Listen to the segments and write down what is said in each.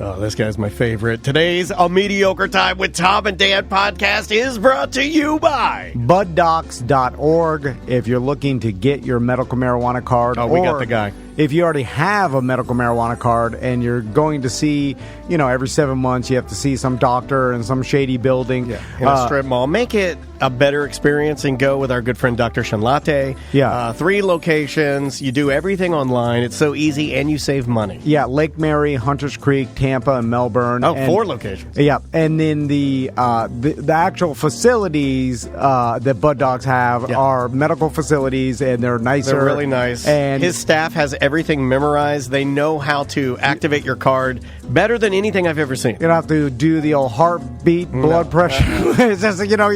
Oh, this guy's my favorite. Today's A Mediocre Time with Tom and Dan podcast is brought to you by buddocs.org. If you're looking to get your medical marijuana card, we got the guy. If you already have a medical marijuana card and you're going to see, every 7 months you have to see some doctor in some shady building. In a strip mall. Make it a better experience and go with our good friend Dr. Shanlate. Yeah. 3 locations. You do everything online. It's so easy and you save money. Yeah, Lake Mary, Hunters Creek, Tampa, and Melbourne. Oh, 4 locations. Yeah, and then the actual facilities that Bud Docs have are medical facilities, and they're nicer. They're really nice. And his staff has everything memorized. They know how to activate your card better than anything I've ever seen. You don't have to do the old heartbeat, blood pressure. It's just, you go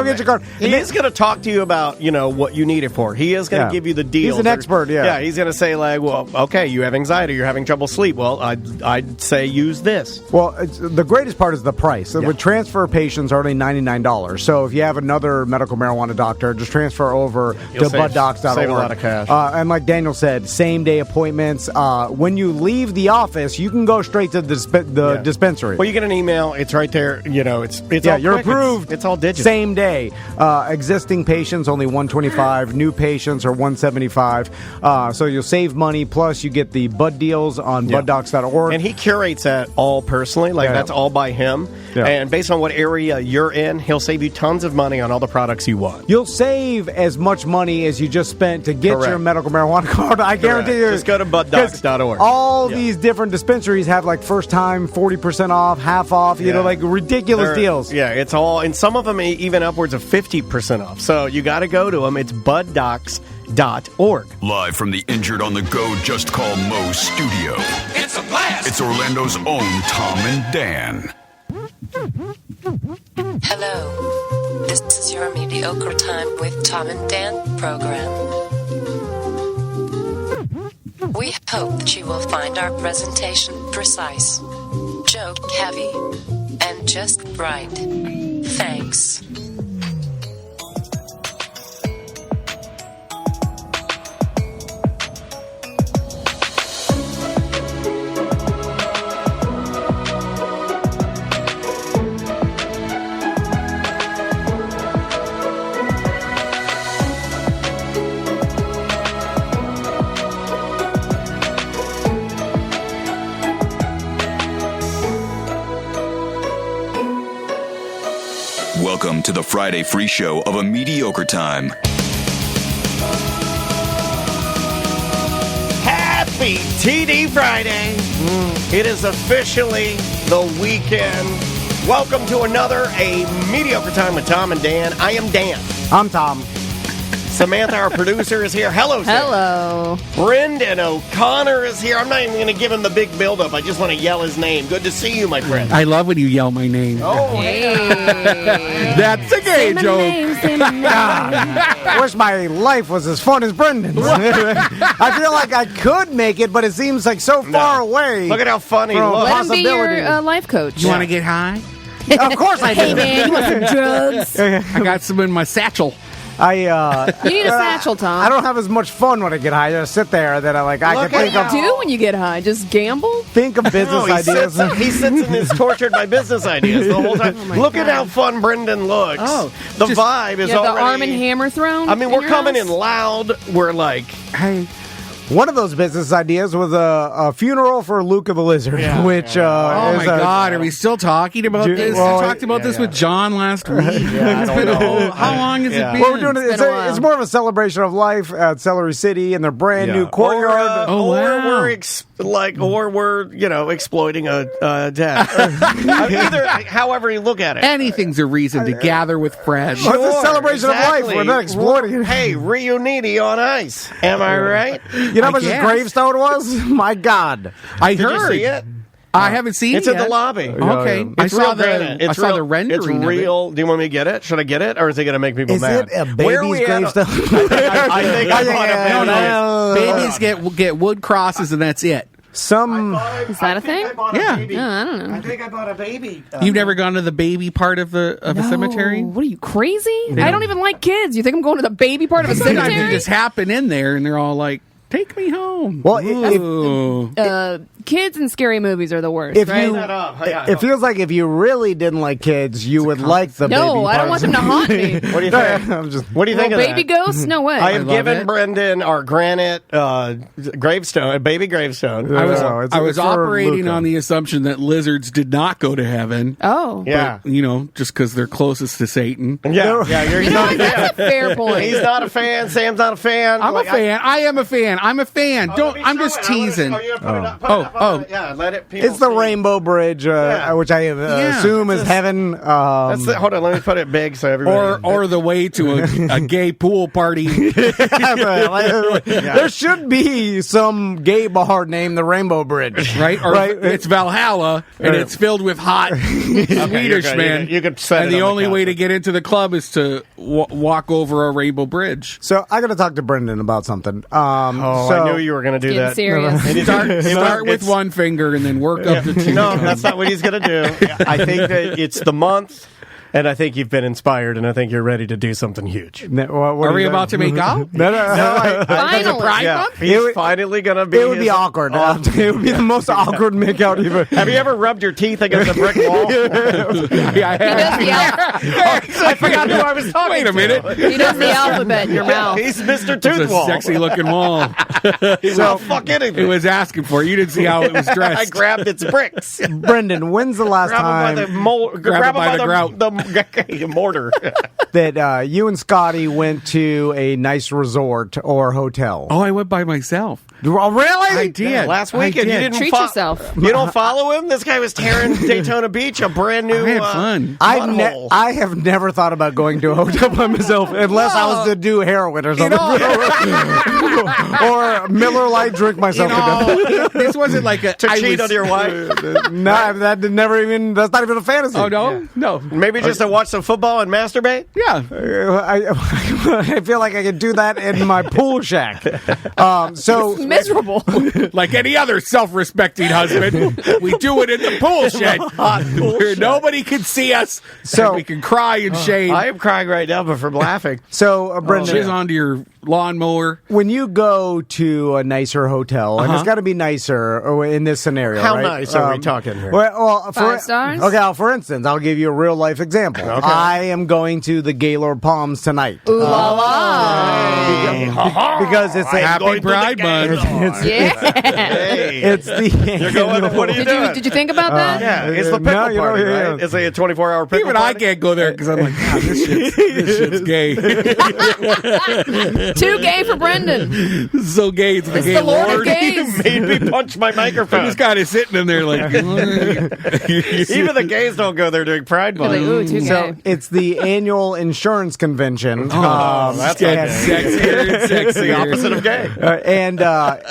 get your card. He is going to talk to you about, what you need it for. He is going to give you the deals. He's an expert, Yeah, he's going to say, okay, you have anxiety, you're having trouble sleep. Well, I'd say use this. Well, the greatest part is the price. With transfer patients, are only $99. So if you have another medical marijuana doctor, just transfer over to buddocs.org. Save a lot of cash. And like Daniel said, same-day appointments. When you leave the office, you can go straight to the dispensary. Well, you get an email. It's right there. It's all you're quick. approved. It's all digital. Same day. Existing patients, only $125. New patients are $175. So you'll save money. Plus, you get the bud deals on buddocs.org. And he curates that all personally. That's all by him. Yeah. And based on what area you're in, he'll save you tons of money on all the products you want. You'll save as much money as you just spent to get your medical marijuana card. I guarantee you. Just go to buddocs.org. All these different dispensaries have first time 40% off, half off, ridiculous deals. Yeah, it's all, and some of them even upwards of 50% off. So you got to go to them. It's buddocs.org. Live from the Injured on the Go Just Call Mo studio. It's a blast! It's Orlando's own Tom and Dan. Hello. This is your Mediocre Time with Tom and Dan program. We hope that you will find our presentation precise, joke heavy, and just right. Thanks. Welcome to the Friday free show of A Mediocre Time. Happy TD Friday. It is officially the weekend. Welcome to another A Mediocre Time with Tom and Dan. I am Dan. I'm Tom. Samantha, our producer, is here. Hello, Sam. Hello. Brendan O'Connor is here. I'm not even going to give him the big build-up. I just want to yell his name. Good to see you, my friend. I love when you yell my name. Oh, hey. That's a gay joke. I wish my life was as fun as Brendan's. I feel like I could make it, but it seems like so far away. Look at how funny he looks. Let him be your life coach. You want to get high? Of course I do. Hey, man, you want some drugs? I got some in my satchel. You need a satchel, Tom. I don't have as much fun when I get high. I just sit there, and then I can think of. What do you do when you get high? Just gamble? Think of business ideas. He sits and is tortured by business ideas the whole time. Look at how fun Brendan looks. The vibe is already... the Arm and Hammer throne? I mean, we're coming in loud. We're like... Hey... One of those business ideas was a funeral for Luca the Lizard, which oh my God, are we still talking about this? Well, we talked about this with John last week. How long has it been? Well, we're doing it's more of a celebration of life at Celery City and their brand new courtyard. Or we're exploiting a death. Either, however you look at it, anything's a reason to gather with friends. It's a celebration of life. We're not exploiting it. Hey, reuniti on ice. Am I right? You know how much his gravestone was? My God. I Did heard. You see it? I haven't seen it It's yet. in the lobby. Okay. I saw the rendering. It's real. Do you want me to get it? Should I get it? Or is it going to make people mad? Is it a baby's gravestone? I think I bought a baby. Babies get wood crosses and that's it. Is that a thing? Yeah. I don't know. I think I bought a baby. You've never gone to the baby part of a cemetery? What are you, crazy? I don't even like kids. You think I'm going to the baby part of a cemetery? Sometimes you just happen in there and they're all like, Take me home. Well, Ooh. Kids in scary movies are the worst, if right? you, it feels like if you really didn't like kids, you would like the baby. No, I don't want them to haunt me. What do you think? What do you think of Baby that? ghosts? No way. I have love given it. Brendan our granite gravestone, baby gravestone. I was for operating Luca. on the assumption that lizards did not go to heaven. Oh. Yeah. You know, just because they're closest to Satan. Yeah, you're You know not what? That's a fair point. He's not a fan. Sam's not a fan. I'm a fan. I am a fan. I'm a fan. I'm just teasing. Yeah, let it. It's the Rainbow Bridge, which I assume is heaven. Hold on, let me put it big so everybody. Or the way to a gay pool party. There should be some gay bar named the Rainbow Bridge, Right? Or it's Valhalla, and it's filled with hot Swedish okay. men. You could set and it the on the only way to counter. get into the club is to walk over a rainbow bridge. So I got to talk to Brendan about something. I knew you were going to do Getting that. serious. Start with one finger and then work up to two. No, that's not what he's going to do. I think that it's the month, and I think you've been inspired, and I think you're ready to do something huge. Are we about to make out? No. Finally. He's finally going to be. It would be awkward. It would be the most awkward makeout ever. Have you ever rubbed your teeth against a brick wall? Yeah, I have. He does the I forgot who I was talking Wait a minute. he does the alphabet in your mouth. He's Mr. It's a Toothwall. sexy looking wall. So fuck anything. It was asking for it. You didn't see how it was dressed. I grabbed its bricks. Brendan, when's the last Grab him by time grab him by the grout. the mortar. that you and Scotty went to a nice resort or hotel? Oh, I went by myself. Oh, really? I did. Last I weekend, you did. didn't Treat yourself. You don't follow him? This guy was tearing Daytona Beach, a brand new. I had fun. butthole. I have never thought about going to a hotel by myself unless I was to do heroin or something. Or Miller Lite drink myself to death. This wasn't like a to cheat on your wife. No, that's not even a fantasy. Oh no, no. Maybe just to watch some football and masturbate. Yeah. I feel like I could do that in my pool shack. So Miserable. Like any other self-respecting husband, we do it in the pool shed where nobody can see us, So- and we can cry in shame. I am crying right now, but from laughing. So, Brendan, She's onto your lawnmower. when you go to a nicer hotel, and it's got to be nicer in this scenario. How right? nice are we talking here? Well, 5 stars? Okay, well, for instance, I'll give you a real life example. Okay. I am going to the Gaylord Palms tonight. Ooh la la. Because it's a Happy Pride Month. Yeah. Hey. It's the You're going. What are you doing? Did you think about that? Yeah, it's the pickle No, you don't party, hear right? it. It's like a 24-hour pickle Even I party. can't go there because I'm like, God, this shit's gay. Too gay for Brendan. This is so gay. It's the It's gay the Lord of Lord. Gays. Made me punch my microphone. This guy is sitting in there like. Even the gays don't go there during Pride You're like, Month. ooh, too So gay. it's the annual insurance convention. that's Getting sexier and the sexier. opposite of gay.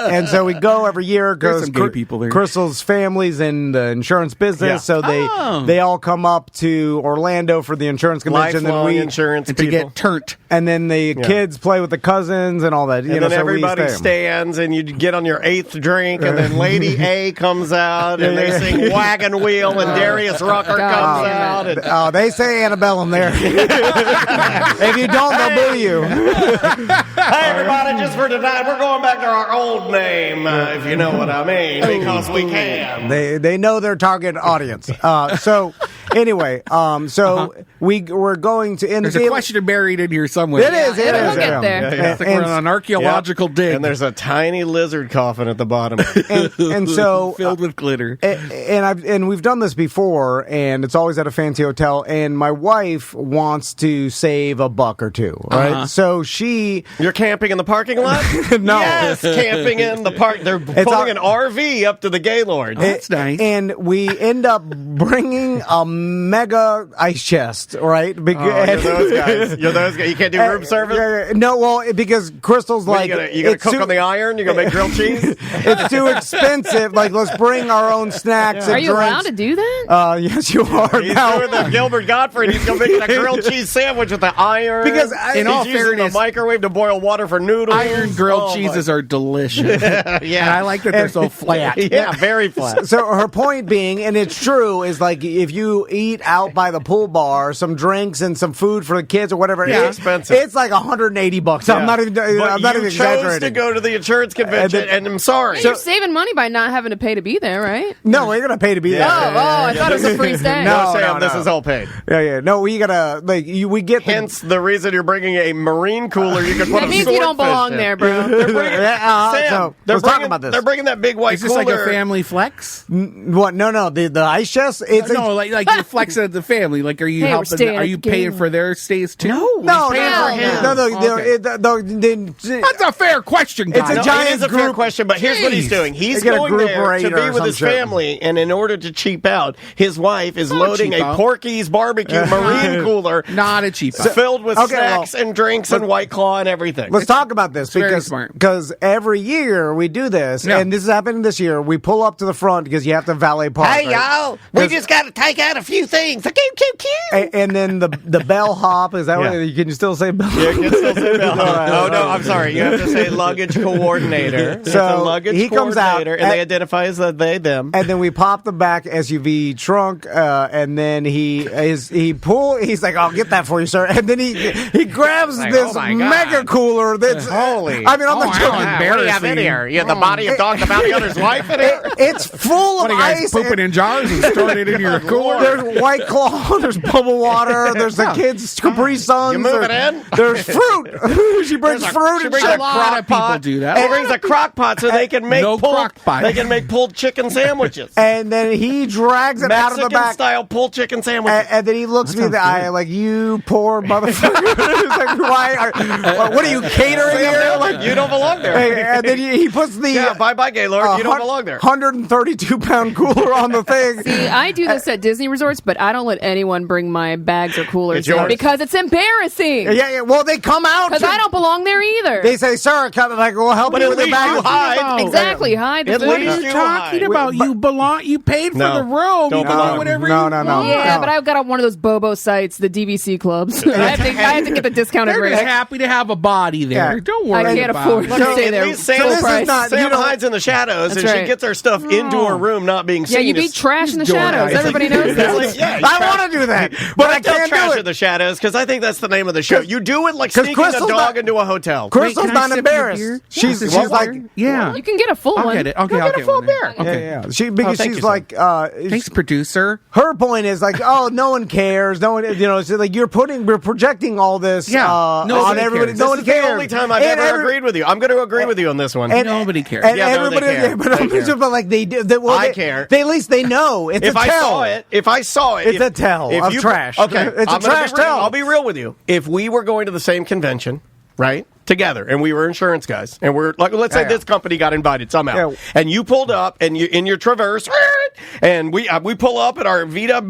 And so we go every year There's because some gay people there. Crystal's family's in the insurance business, Yeah. so they all come up to Orlando for the insurance convention. Lifelong insurance And to people. get turnt. And then the kids play with the cousins and all that. And then everybody stands, and you get on your 8th drink, and then Lady A comes out, and they sing Wagon Wheel, and Darius Rucker God. comes out. And, Oh, they say Annabellum there. If you don't, they'll boo you. hey, everybody, just for tonight, we're going back to our old name, if you know what I mean, because we can. They know their target audience. So anyway, we're going to end. There's a question buried in here somewhere. It is. It We'll is. get there. It's like we're on an archaeological dig. And there's a tiny lizard coffin at the bottom. And so filled with glitter. and we've done this before, and it's always at a fancy hotel. And my wife wants to save $1 or $2, right? So she You're camping in the parking lot? No. Yes, camping in the park. They're pulling an RV up to the Gaylord. That's nice. And we end up bringing a mega ice chest, right? You're those guys. You're those guys. You can't do room service? No, well, because Crystal's like, You gonna it's cook too- on the iron? You gonna make grilled cheese? it's too expensive. Like, let's bring our own snacks and Are you drinks. allowed to do that? Yes, you are. He's now. doing the Gilbert Gottfried. He's gonna make a grilled cheese sandwich with the iron. Because he's in all using fairness, the microwave to boil water for noodles. Iron grilled Oh, cheeses are delicious. yeah, And I like that they're so flat. yeah, very flat. So her point being, and it's true, is like if you eat out by the pool bar, some drinks and some food for the kids or whatever. Yeah, expensive. It's like $180. I'm not even. I'm not even chose exaggerating. to go to the insurance convention, and I'm sorry. You're saving money by not having to pay to be there, right? No, we're gonna pay to be there. I thought it was a free stay. No, Sam, this is all paid. Yeah. No, we gotta we get. Hence the reason you're bringing a marine cooler. You can put That means you don't belong there, bro. Sam, let's talk about this. They're bringing that big white Is this cooler. like a family flex? What? No. The ice chest. It's No, like you're flexing at the family. Like, are you Hey, we're helping? staying Are at you the paying game. for their stays too? no. Okay. That's a fair question, guys. It's a No, giant it is a fair group. question, but here's what he's Jeez. doing. He's They get a going group there rate to be or with some his shit. family, and in order to cheap out, his wife is Not loading cheap a out. Porky's barbecue marine cooler Not a cheap. filled with Okay, snacks and drinks and White Claw and everything. Let's talk about this very smart. because every year we do this, Yeah. and this is happening this year. We pull up to the front because you have to valet park. right? y'all, we just got to take out a few things. And then the bellhop is that Yeah. what can you still say bellhop? You can still say bellhop. Oh no, I'm sorry. You have to say luggage coordinator. It's a So luggage he comes out coordinator, and they identify as the they them. And then we pop the back SUV trunk, and then he's like, "I'll get that for you, sir." And then he grabs Like, this oh my God. mega cooler that's Holy. I mean, I'm not how joking. embarrassing. What do you have in here? You have the body of Dog the Bounty Hunter's wife in here? It's full What of are you guys ice. pooping in jars and storing it in your cooler? There's White Claw, there's bubble water, there's the kids' Capri Suns. You moving in? There's fruit. She brings fruit She and brings shit. a lot crock of people pot. do that. She brings a crock pot so they can make No pulled, crock pot. They can make pulled chicken sandwiches. And then he drags it out of the Mexican back. style pulled chicken sandwiches. And then he looks me in the eye like, "You poor motherfucker." He's like, what are you catering here? Like, you don't belong there. and then he puts the Yeah, bye, Gaylord. You don't belong there. 132-pound cooler on the thing. See, I do this at Disney resorts, but I don't let anyone bring my bags or coolers It's yours. in because it's embarrassing. Yeah. Well, they come out. Because I don't belong there either. They say, "Sir, come." Like, "We'll help But you at with the least you bag." hide. Exactly. Hide the At food. What are least you you talking hide. about? You belong. You paid for No, the room. don't You can belong. do whatever No, you no, no. want. Yeah, but I got on one of those Bobo sites, the DVC clubs. I had to get the discounted They're rate. just happy to have a body there. Yeah. Don't worry I can't about afford it. to stay there. At least full Sam, this is price. not- Sam you know- hides in the shadows, That's and she right. gets her stuff into her room, not being Yeah, seen. you beat It's- trash in the He's doing shadows. that. Everybody knows It's that. like, yeah, you I trash- want to do that, but I Don't can't trash do in it. the shadows because I think that's the name of the show. You do it like 'Cause sneaking a Crystal's dog not- into a hotel. Crystal's Wait, can I not sip your embarrassed. beer? She's Yes, like, yeah. You can get a full I'll one. get it. Okay, Go I'll get a get full one beer. then. Okay. yeah. Because thank she's you, like, Thanks, producer. her point is like, "Oh, no one cares. No one, it's like we're projecting all this, Yeah, on nobody everybody. cares. No This one is cares." the only time I've And ever agreed with you. I'm going to agree with you on this one. Nobody cares. And Yeah, no, everybody, they care. but They I'm care. just but like they do. I care. They at least they know it's if a I tell. saw it, It's a tell of trash. Okay, It's a I'm gonna trash be real. tell. I'll be real with you. If we were going to the same convention, right, together, and we were insurance guys, and we're like, let's say Yeah. this company got invited somehow, Yeah. and you pulled up, and you in your Traverse, and we pull up at our Vita,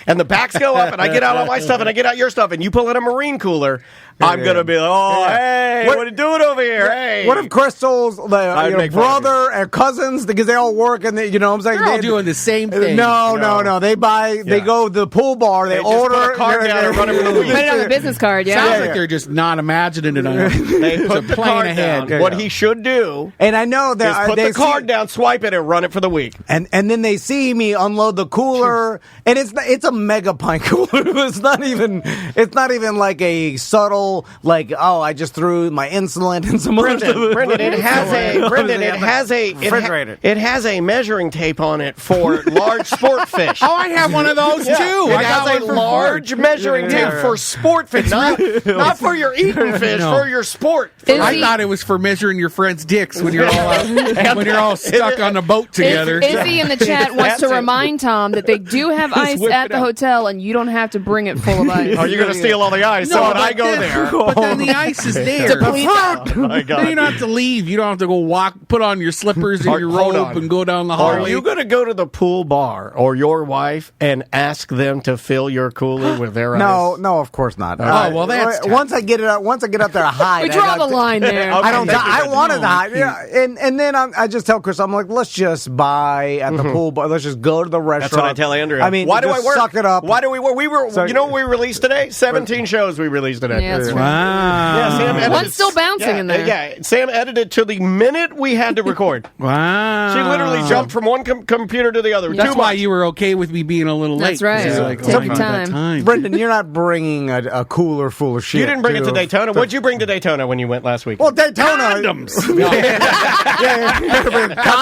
and the backs go up, and I get out all my stuff, and I get out your stuff, and you pull in a marine cooler. I'm gonna be like, oh, hey, what are you doing over here? Hey, What if Crystal's make fun of brother and cousins because they all work and they, what I'm saying They're all they- doing the same thing. No. They go to the pool bar. They They just order put a card down and run it for the week. Put it on the business card, yeah. Sounds like they're just not imagining it. They put the plan card ahead. down. What he should do And I know is that put they the card see, down, swipe it, and run it for the week. and then they see me unload the cooler, and it's a mega pint cooler. It's not even like a subtle I just threw my insulin and some other stuff. Brendan, it Refrigerator. has a measuring tape on it for large sport fish. Oh, I have one of those too. It I got has one a for large measuring tape for sport fish, not for your eating fish, No. for your sport. Is I he- thought it was for measuring your friends' dicks when you're all stuck on a boat together. Izzy in the chat wants to That's it. remind Tom that they do have ice whip at it the out. hotel, and you don't have to bring it full of ice. Oh, you're going to steal all the ice. so when I go there, but then the ice is there. oh my Then you don't have to leave. You don't have to go walk, put on your slippers and your Hold robe on. and go down the Are hallway. you going to go to the pool bar or your wife and ask them to fill your cooler with their ice? No, of course not. well, that's tough. once I get up there, I hide. We draw the line there. Okay. I don't. Thank you, I Brendan. wanted to hide, and then I just tell Chris, I'm like, let's just buy at the pool bar. Let's just go to the restaurant. That's what I tell Andrea. I mean, why do I just work? Suck it up. Why do we work? So- You know what we released today? 17 shows we released today. Yeah, That's right. Wow. Yeah, Sam edited. One's still bouncing in there. Yeah, Sam edited to the minute we had to record. Wow. She literally jumped from one computer to the other. That's why you were okay with me being a little late. That's right. You're Take your I got time. Brendan, you're not bringing a cooler full of shit. You didn't bring it to Daytona. What'd you bring to Daytona when you went last week? Well, Daytona. Condoms. A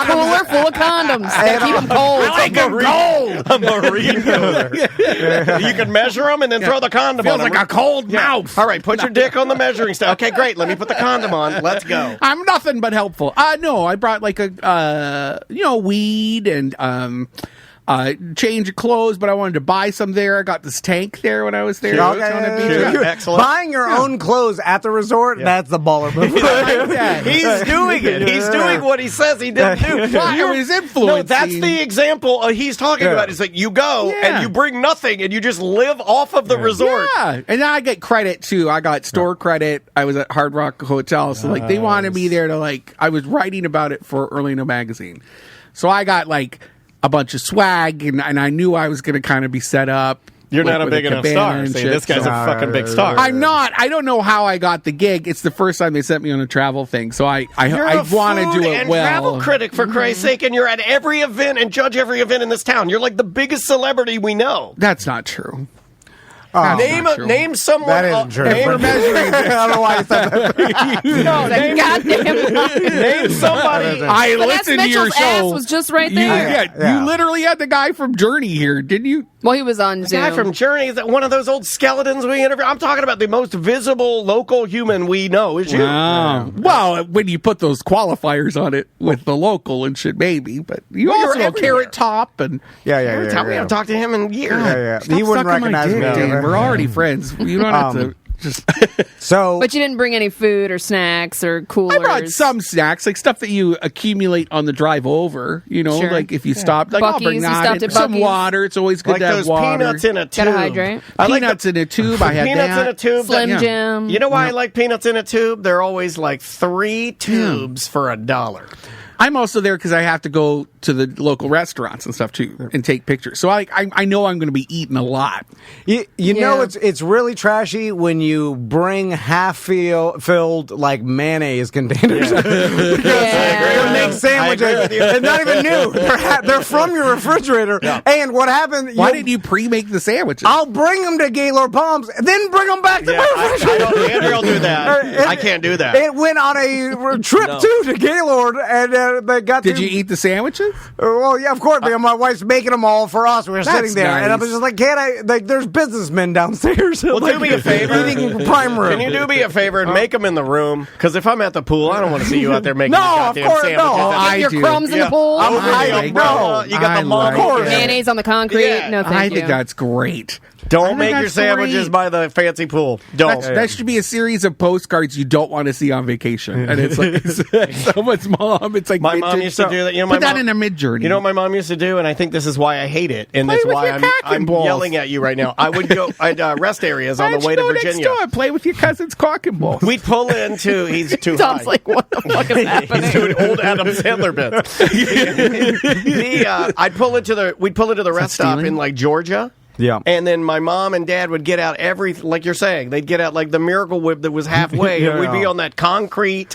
cooler full of condoms. Keep them cold. I like them cold. A marine cooler. You can measure them and then throw the condom Feels on them. like a cold mouth. All right, put your dick on the measuring stick. Okay, great. Let me put the condom on. Let's go. I'm nothing but helpful. No, I brought like a weed and change of clothes, but I wanted to buy some there. I got this tank there when I was there. Excellent. Buying your own clothes at the resort, that's the baller move. He's doing it. He's doing what he says he didn't do. I was influencing. No, that's the example he's talking about. Is that you go and you bring nothing and you just live off of the resort. Yeah, and now I get credit too. I got store credit. I was at Hard Rock Hotel, so like they wanted me there to I was writing about it for Orlando Magazine, so I got like a bunch of swag, and I knew I was going to kind of be set up. You're not a big enough star. See, this guy's a fucking big star. I'm not. I don't know how I got the gig. It's the first time they sent me on a travel thing, so I want to do it and well. Travel critic, for Christ's sake, and you're at every event and judge every event in this town. You're like the biggest celebrity we know. That's not true. Name someone. That isn't true. Name, I don't know why you said that. no, name, Goddamn. name somebody. I But listened to your Mitchell's ass show. was just right there. You literally had the guy from Journey here, didn't you? Well, he was on Zoom. Guy from Journey, is that one of those old skeletons we interview? I'm talking about the most visible local human we know is you. Wow. Well, when you put those qualifiers on it with the local and shit, maybe. But you Well, also you're know Carrot Top and Yeah. We haven't talked to him in years. He wouldn't recognize me. Dave. We're already friends. You don't have to just. So, But you didn't bring any food or snacks or coolers. I brought some snacks, like stuff that you accumulate on the drive over. You know, Sure. like if you stopped, like I'll Buc-ee's, bring you that. stopped at Some Buc-ee's. water. It's always good Like to have those water. peanuts in a tube. Gotta hydrate. I like Peanuts in a tube. I had peanuts that. in a tube. Slim Yeah. Jim. You know why I like peanuts in a tube? They're always like 3 tubes for $1. I'm also there because I have to go to the local restaurants and stuff too and take pictures. So I know I'm going to be eating a lot. you know it's really trashy when you bring half-filled like mayonnaise containers. They make sandwiches. They're not even new. They're from your refrigerator. And what happened? Why didn't you pre-make the sandwiches? I'll bring them to Gaylord Palms, and then bring them back to my refrigerator. Andrew will do that. I can't do that. It went on a trip to Gaylord, and they got. Did you eat the sandwiches? Well, yeah, of course. Because my wife's making them all for us. We were sitting there, and I was just like, "Can't I?" Like, there's businessmen downstairs. Well, do me a favor. Eating prime rib. Can you do me a favor and make them in the room? Because if I'm at the pool, I don't want to see you out there making No, goddamn of course, sandwiches. no. I Your do. crumbs in the pool. I'm with I the like umbrella. that. You got the I model. like that. Mayonnaise on the concrete. Yeah. No, thank I you. think that's great. Don't make your that's sandwiches great. by the fancy pool. Don't. That should be a series of postcards you don't want to see on vacation. And it's like someone's mom. It's like My mom vintage used to stuff. do that. You know, Put my that mom- in a mid-journey. You know what my mom used to do, and I think this is why I hate it, and that's with why your I'm cock and balls. yelling at you right now. I would go I'd rest areas on the way to Virginia. Next door, play with your cousin's cock and balls. We'd pull into. He's too Tom's high. like, what the fuck is happening? He's doing old Adam Sandler bits. We'd pull into the rest stop stealing? in like Georgia. Yeah. And then my mom and dad would get out like you're saying, they'd get out like the Miracle Whip that was halfway, and we'd be on that concrete.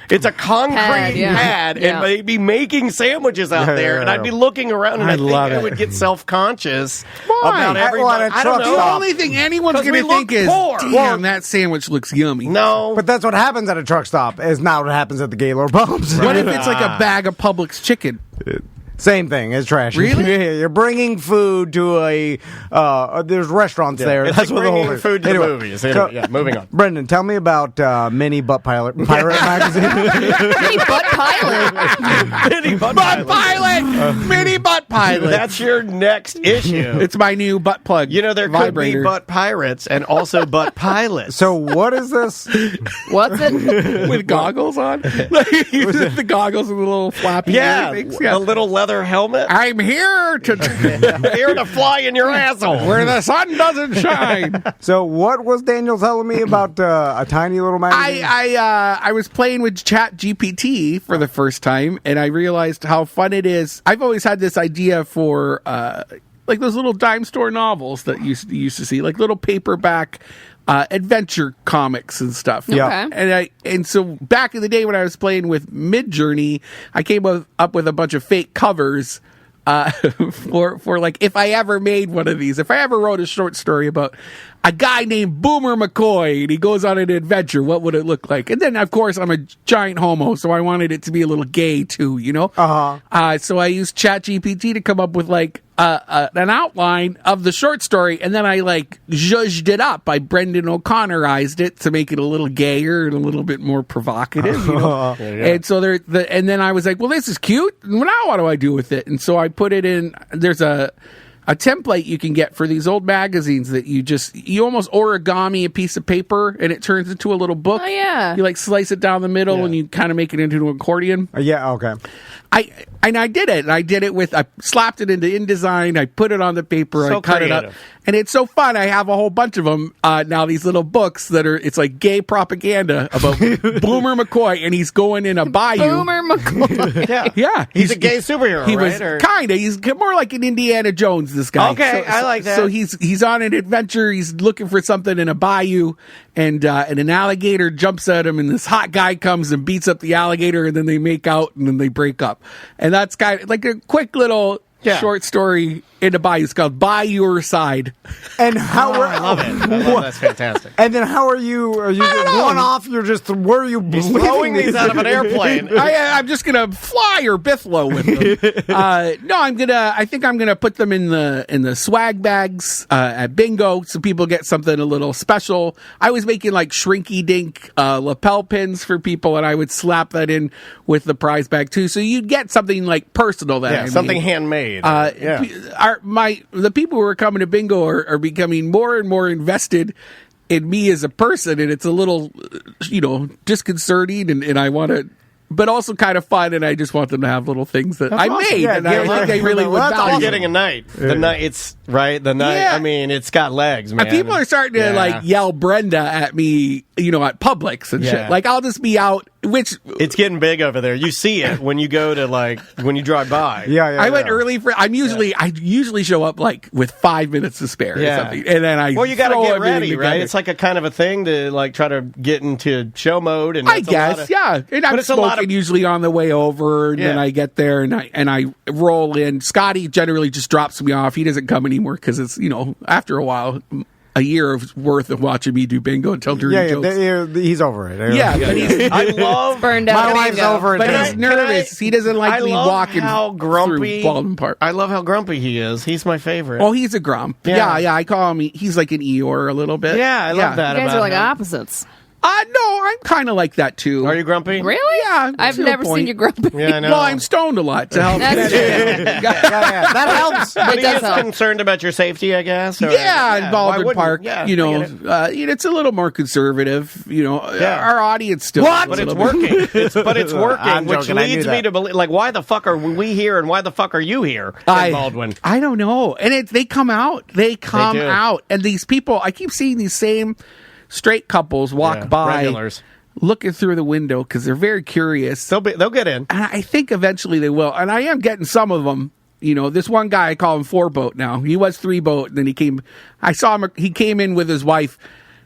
It's a concrete pad, Yeah. and they'd be making sandwiches out there, and I'd be looking around, and I think love I it. would get self-conscious Why? about everybody. At a I truck don't The know. stop. only thing anyone's 'Cause going to we think look is, poor. damn, that sandwich looks yummy. No. But that's what happens at a truck stop. Is not what happens at the Gaylord Palms. What if it's like a bag of Publix chicken? Same thing. It's trashy. Really? Yeah, you're bringing food to a. There's restaurants there. It's That's like what the whole bringing thing. food to Anyway, the movies. Anyway, yeah, moving on. Brendan, tell me about Mini Butt Pirate magazine. Hey, butt pilot. Mini butt Butt pilot. pilot! Mini butt pilot! That's your next issue. It's my new butt plug. You know, there vibrator. could be butt pirates and also butt pilots. So what is this? What's it? with goggles on. The goggles and the little floppy yeah, things. a little leather helmet. I'm here to Here to fly in your asshole. where the sun doesn't shine. So what was Daniel telling me about a tiny little magazine? I was playing with Chat GPT for the first time, and I realized how fun it is. I've always had this idea for like those little dime store novels that you used to see, like little paperback adventure comics and stuff. Yeah. Okay. And so back in the day when I was playing with Midjourney, I came up with a bunch of fake covers for like, if I ever made one of these, if I ever wrote a short story about a guy named Boomer McCoy and he goes on an adventure, what would it look like? And then, of course, I'm a giant homo, so I wanted it to be a little gay too, you know? So I used ChatGPT to come up with like an outline of the short story, and then I like zhuzhed it up. I Brendan O'Connorized it to make it a little gayer and a little bit more provocative, you know? And so and then I was like, well, this is cute. Now what do I do with it? And so I put it in. There's a template you can get for these old magazines that you almost origami a piece of paper and it turns into a little book. Oh, yeah. You like slice it down the middle and you kind of make it into an accordion. Yeah, okay. I did it. I did it I slapped it into InDesign. I put it on the paper. So I cut creative. it up. And it's so fun. I have a whole bunch of them now, these little books it's like gay propaganda about Boomer McCoy, and he's going in a bayou. Boomer McCoy. Yeah. He's a gay superhero, he right? was kind of. He's more like an Indiana Jones, this guy. Okay, I like that. So he's on an adventure. He's looking for something in a bayou, and an alligator jumps at him, and this hot guy comes and beats up the alligator, and then they make out, and then they break up. And that's kind of like a quick little short story in the bayou. It's called By Your Side. And how I love it. That's fantastic. And then how are you? Are you just one off? You're just where are you? He's throwing these out of an airplane. I'm just gonna fly or Bithlow with them. No, I think I'm gonna put them in the swag bags at bingo, so people get something a little special. I was making like shrinky dink lapel pins for people, and I would slap that in with the prize bag too, so you'd get something like personal. Something handmade. The people who are coming to bingo are becoming more and more invested in me as a person, and it's a little, disconcerting, and I want to, but also kind of fun, and I just want them to have little things that I made, Yeah, and I think they really would You're value. getting a night. The night, it's right. The night. Yeah. I mean, it's got legs, man. And people are starting to like yell Brenda at me, at Publix and shit. Like I'll just be out, which it's getting big over there. You see it when you go to when you drive by. I went early for. I usually show up like with 5 minutes to spare or something, and then Well, you got to throw get everything ready, right? together. It's like a kind of a thing to like try to get into show mode, and I that's a lot guess, of- yeah. And I'm it's a lot smoking of- usually on the way over, and then I get there and I roll in. Scotty generally just drops me off. He doesn't come anymore because it's after a while. A year of worth of watching me do bingo and tell dirty jokes. He's over it. Yeah, but I love Burned out. My wife's over it. but now. he's nervous. He doesn't like me walking how grumpy. through Baldwin Park. I love how grumpy he is. He's my favorite. Oh, he's a grump. Yeah, I call him. He's like an Eeyore a little bit. Yeah, I love that. You guys about are like him. opposites. No, I'm kind of like that too. Are you grumpy? Really? Yeah, I've to a never point. seen you grumpy. Yeah, I know. Well, I'm stoned a lot to help. That's true. That helps. But It he does is help. concerned about your safety, I guess. Or, In why Baldwin wouldn't- Park, yeah, I get it. it's a little more conservative. Our audience still. What? But it's working. It's working, I'm which joking, I knew leads me that. to believe, like, why the fuck are we here, and why the fuck are you here in Baldwin? I don't know. And they come out. They come do. out. And these people, I keep seeing these same straight couples walk by, regulars. looking through the window because they're very curious. They'll get in. And I think eventually they will. And I am getting some of them. This one guy, I call him 4-boat now. He was 3-boat. And then I saw him, he came in with his wife.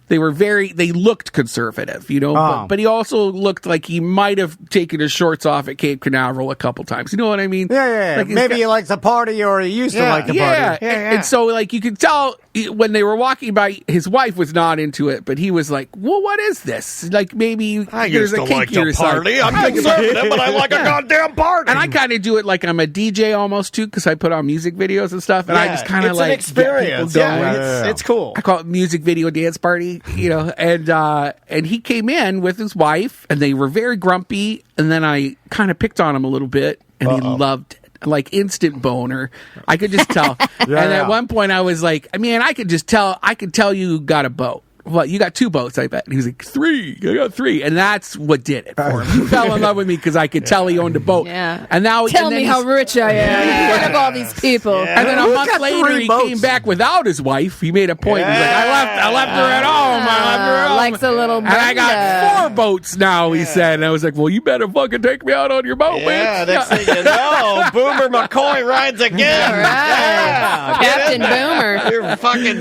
They looked conservative, but he also looked like he might have taken his shorts off at Cape Canaveral a couple times. You know what I mean? Yeah. Like, Maybe he likes to party, or he used to like to party. Yeah. And so, like, you could tell when they were walking by, his wife was not into it, but he was like, well, what is this? Like, maybe there's a kinkier side. I'm conservative, but I like a goddamn party. And I kind of do it like I'm a DJ almost, too, because I put on music videos and stuff, and I just kind of it's like an experience. get people going. Yeah, it's cool. I call it music video dance party, and he came in with his wife, and they were very grumpy, and then I kind of picked on him a little bit, and he loved it. Like instant boner. I could just tell. And at one point I was like, I could tell you got a boat. What, you got 2 boats, I bet. And he was like, 3. I got 3. And that's what did it for him. He fell in love with me because I could tell he owned a boat. Yeah. And now Tell me how rich I am in front of all these people. And then a Who's month got later, 3 he boats? came back without his wife. He made a point. He's like, I left her at home. I left her at home. Likes a little And I got 4 boats now, he said. And I was like, well, you better fucking take me out on your boat, Yeah, bitch. next thing you know, Boomer McCoy rides again. All right. Captain Boomer. You're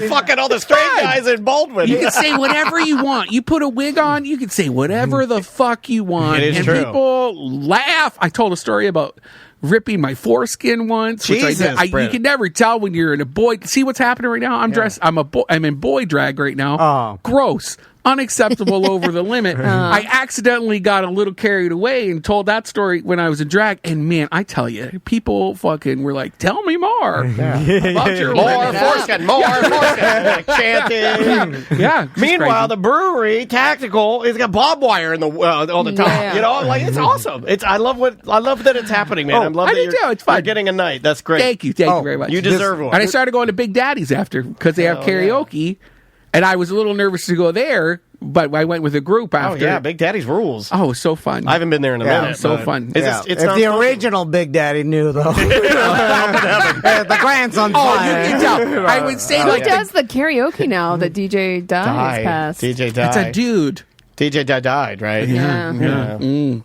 fucking all the straight guys in Baldwin. You can say whatever you want. You put a wig on, you can say whatever the fuck you want. It is and true. people laugh. I told a story about ripping my foreskin once, which Jesus, I did. You can never tell when you're in a boy. See what's happening right now? I'm dressed. I'm in boy drag right now. Oh. Gross. Unacceptable, over the limit. I accidentally got a little carried away and told that story when I was in drag. And man, I tell you, people fucking were like, "Tell me more about your More foreskin, more foreskin. Like chanting. Yeah. just Meanwhile, crazy. the brewery tactical is got barbed wire in the all the time. Yeah. You know, like it's awesome. I love that it's happening, man. I love I that do too. It's fun. You're getting a night. That's great. Thank you very much. You deserve one. And I started going to Big Daddy's after because they have karaoke, and I was a little nervous to go there, but I went with a group Oh after. yeah, Big Daddy's rules. Oh, it was so fun. I haven't been there in a Yeah, minute. so but fun. Is Yeah. it's If not the supposed to- original Big Daddy knew, though. The grandson's Oh, fine. you can tell. I would say Who like does the karaoke now that DJ Dye has passed? DJ died. it's a dude. DJ died, right? Yeah.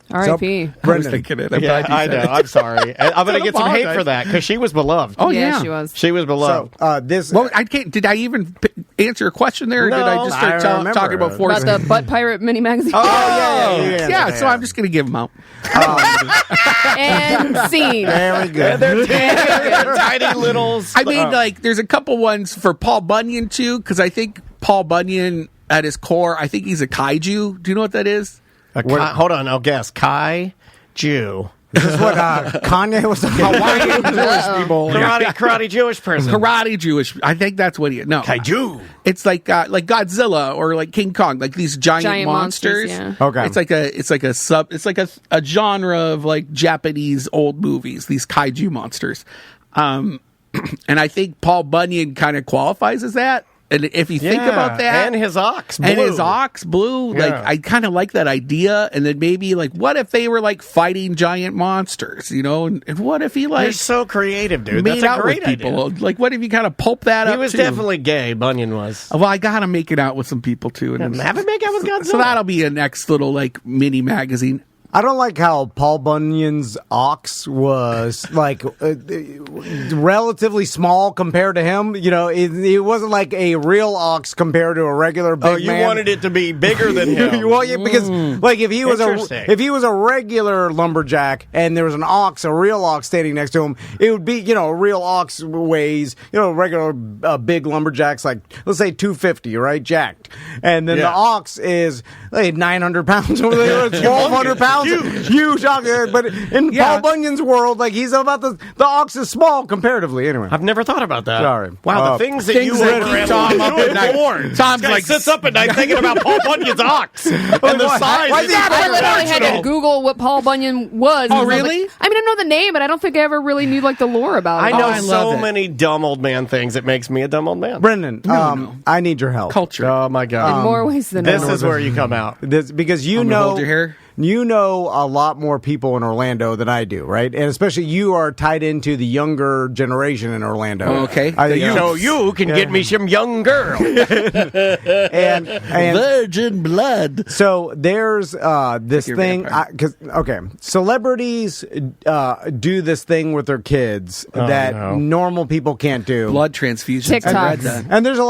R.I.P. I was thinking it. I'm Yeah, glad you I said know. it. I'm sorry. I'm going to get some hate apologize. for that because she was beloved. Oh yeah, yeah, she was. She was beloved. So this. Well, I can't. Did I even answer a question there? Or did I No, just I start remember. talking about About force? the Butt Pirate mini magazine. Yeah, so I'm just going to give them out. And scene. Very good. They're tiny little. I mean, like, there's a couple ones for Paul Bunyan too, because I think Paul Bunyan, at his core, I think he's a kaiju. Do you know what that is? Hold on, I'll guess. Kai Jew. This is what Kanye was talking about. Hawaiian Jewish people. Karate Jewish person. Karate Jewish. I think that's what he. No, Kaiju. It's like Godzilla or like King Kong, like these giant monsters. yeah. Okay. It's like a genre of like Japanese old movies. These kaiju monsters, and I think Paul Bunyan kind of qualifies as that. And if you think about that, and his ox, blue. and his ox blue, like Yeah. I kind of like that idea. And then maybe like, what if they were like fighting giant monsters, you know? And what if he like You're so creative, dude. made That's a out great with people? idea. Like, what if you kind of pulp that He up? was too? definitely gay. Bunyan was. Well, I gotta make it out with some people too, and Have him make out with Godzilla. so that'll be a next little like mini magazine. I don't like how Paul Bunyan's ox was like relatively small compared to him. You know, it wasn't like a real ox compared to a regular big Oh, you man. wanted it to be bigger than him. Well, yeah, because like if he was a regular lumberjack and there was an ox, a real ox standing next to him, it would be, you know, a real ox weighs, you know, regular big lumberjacks like let's say 250, right, jacked, and then the ox is like 900 pounds over there, 1,200 pounds, huge ox. But in Paul Bunyan's world, like he's about the ox is small comparatively. Anyway, I've never thought about that. Sorry. Wow, the things that you that overanalyze. keep Tom up at night. Tom's Tom's like like- sits up at night thinking about Paul Bunyan's ox and the size. why is is that? I literally had to proportional. Google what Paul Bunyan was. Oh, And I was really? like, I mean, I know the name, but I don't think I ever really knew like the lore about it. I know I love so it. many dumb old man things. It makes me a dumb old man. Brendan, I need your help. Culture. Oh my god! in more ways than This one. is where you come out. This, because you I'm gonna know, hold your hair. you know a lot more people in Orlando than I do, right? And especially you are tied into the younger generation in Orlando. Oh, okay. So you can get me some young girl. and Virgin blood. so there's this You're thing vampire. celebrities do this thing with their kids that no. normal people can't do. Blood transfusions. TikToks. I read that. And there's a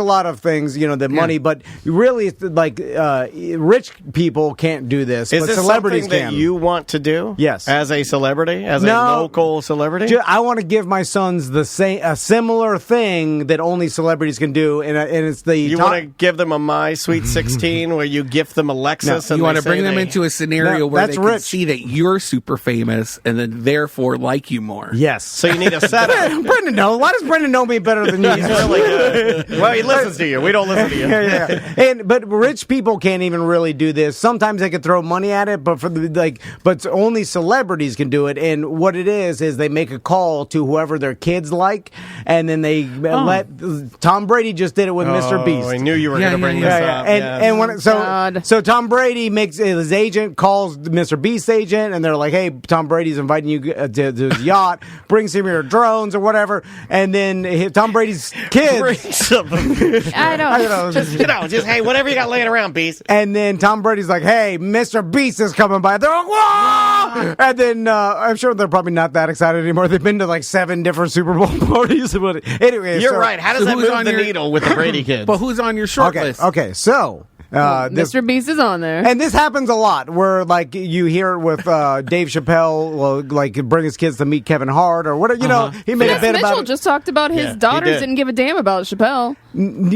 lot of things, you know, that money, but really, it's like rich people can't do this, Is but this celebrities something can. that you want to do? Yes. As a celebrity, as a No. local celebrity. I want to give my sons a similar thing that only celebrities can do, and it's the You want to give them a My Sweet 16 where you gift them a Lexus and You want they to bring say them they- into a scenario No, where that's they can rich. see that you're super famous and then therefore like you more. Yes. So you need a setup. Brendan knows. Why does Brendan know me better than you? He's really good. Well, he listens to you. We don't listen to you. Yeah. But rich people can't even really do this. Sometimes they can throw money at it, but but only celebrities can do it. And what it is they make a call to whoever their kids like, and then they let Tom Brady just did it with Mr. Beast. I knew you were Yeah, going to bring yeah, this Yeah, up. and when God. so Tom Brady makes his agent calls Mr. Beast's agent, and they're like, "Hey, Tom Brady's inviting you to his yacht. Bring some of your drones or whatever." And then Tom Brady's kids, Bring something. I don't know. Just hey, whatever you got laying around, Beast. and then Tom Brady's like, "Hey, Mr. Mr. Beast is coming by. They're like, whoa! And then I'm sure they're probably not that excited anymore. They've been to like 7 different Super Bowl parties. But anyway, You're right. How does that move the needle with the Brady kids? But who's on your short list? Okay, so Mr. Beast is on there. and this happens a lot where like you hear it with Dave Chappelle will like bring his kids to meet Kevin Hart or whatever. You know, he made a bit Mitchell about just talked about his daughters didn't give a damn about Chappelle.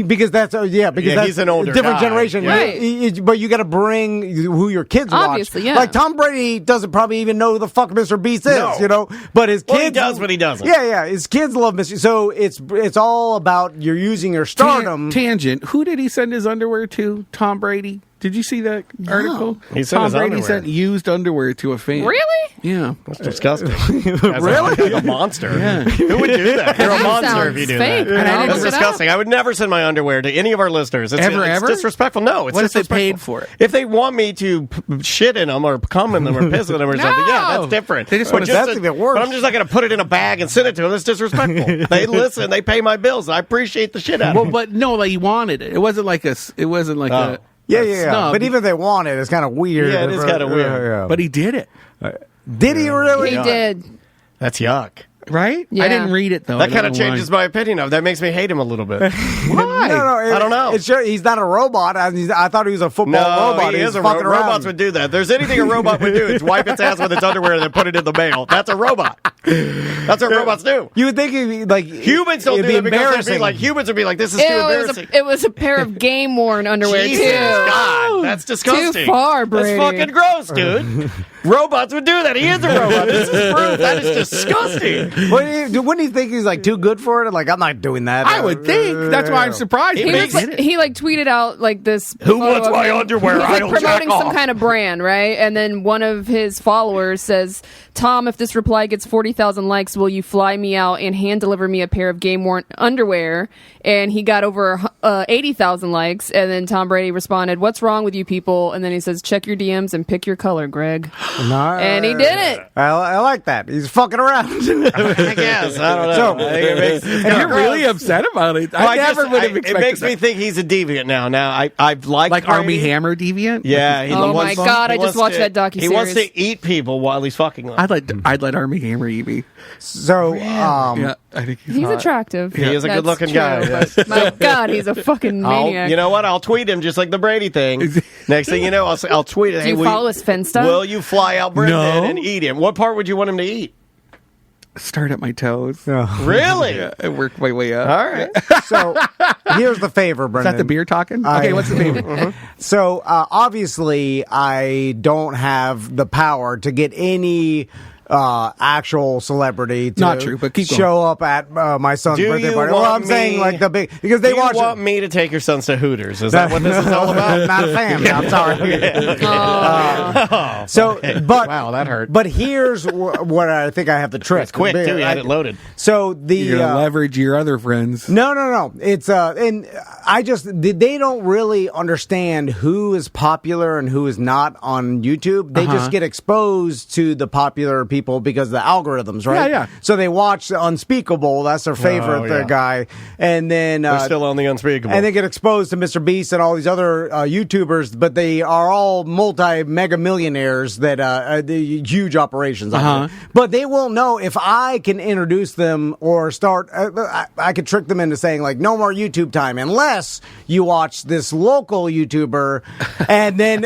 because that's that's he's an older different guy. generation, Right. But you got to bring who your kids Obviously, watch. yeah. Like Tom Brady doesn't probably even know who the fuck Mr. Beast is, No. you know. But his kids Well, he does, but he doesn't. Yeah, his kids love Mr. So it's all about you're using your stardom. Tangent. Who did he send his underwear to? Tom Brady. Did you see that article? He sent Tom his Brady underwear. sent used underwear to a fan. Really? Yeah. That's disgusting. Really? A monster. Yeah. Who would do that? You're a That monster sounds if you do fake. that. And I That's looked it up. disgusting. I would never send my underwear to any of our listeners. It's Ever? disrespectful. No, it's What if they disrespectful. paid for it? If they want me to shit in them or cum in them or piss in them or something, yeah, that's different. They just But wanna- just that's even worse. But I'm just not going to put it in a bag and send it to them. That's disrespectful. They listen. They pay my bills. I appreciate the shit out Well, of them. but no, like he wanted it. It wasn't like a. It wasn't like a. Yeah. snub. But even if they want it, it's kind of weird. Yeah, it is kinda weird. But he did it, Did he really? He did. That's yuck. right? Yeah. I didn't read it though. That kind of changes my opinion of. That makes me hate him a little bit. Why? No, I don't know. It's sure, he's not a robot. I thought he was a football robot. he He's is a fucking around. robots would do that. If there's anything a robot would do, it's wipe its ass with its underwear and then put it in the mail. That's a robot. That's what robots do. You would think it'd be like Humans don't it'd do be that because they'd embarrassing. be like humans would be like, this is too embarrassing. It was a pair of game worn underwear Jesus, too. God, that's disgusting. Too far, Brady. That's fucking gross, dude. Robots would do that. He is a robot. This is proof. That is disgusting. Wouldn't you think he's like too good for it? Like I'm not doing that. I would think. That's why I'm surprised. He But makes- He tweeted out like this. Who photo wants of my him. underwear? He's I like don't promoting jack some off. kind of brand, right? And then one of his followers says, "Tom, if this reply gets 40,000 likes, will you fly me out and hand deliver me a pair of game worn underwear?" And he got over 80,000 likes. And then Tom Brady responded, "What's wrong with you people?" And then he says, "Check your DMs and pick your color, Greg." And he did it. I like that. He's fucking around. I guess. I don't know. So- I think it makes, it's And kinda you're gross. really upset about it. Well, I never would have It expected makes that. me think he's a deviant now. Now I've liked like Army Brady. Hammer deviant. Yeah. He Oh wants- my God, he I just wants watched to- that docuseries. He wants to eat people while he's fucking them. I'd let Army Hammer eat me. So Yeah, I think He's hot. attractive. He is a That's good-looking true, guy, but yes. my God, he's a fucking maniac. You know what? I'll tweet him just like the Brady thing. Next thing you know, I'll tweet it. Do Hey, you will follow his Finsta? Will you fly out Brendan No. and eat him? What part would you want him to eat? Start at my toes. Really? Yeah, I worked my way up. All right. so here's the favor, Is Brendan. that the beer talking? Okay, what's the favor? So obviously, I don't have the power to get any actual celebrity to Not true, but keep going. show up at my son's Do birthday you party. Well, want I'm saying me- like the big because they Do you watch want it. me to take your sons to Hooters? Is that what this is all about? I'm not a fan. I'm sorry. So, but Wow, that hurt. But here's what I think I have the trick. It's quick, too. You had it loaded. So the You're gonna leverage your other friends. No. It's and I just they don't really understand who is popular and who is not on YouTube. They just get exposed to the popular people because of the algorithms, right? Yeah. So they watch Unspeakable. That's their favorite yeah. guy, and then They're still on the unspeakable. and they get exposed to Mr. Beast and all these other YouTubers, but they are all mega millionaires that the huge operations. But they won't know if I can introduce them or start. I could trick them into saying like, no more YouTube time unless you watch this local YouTuber, and then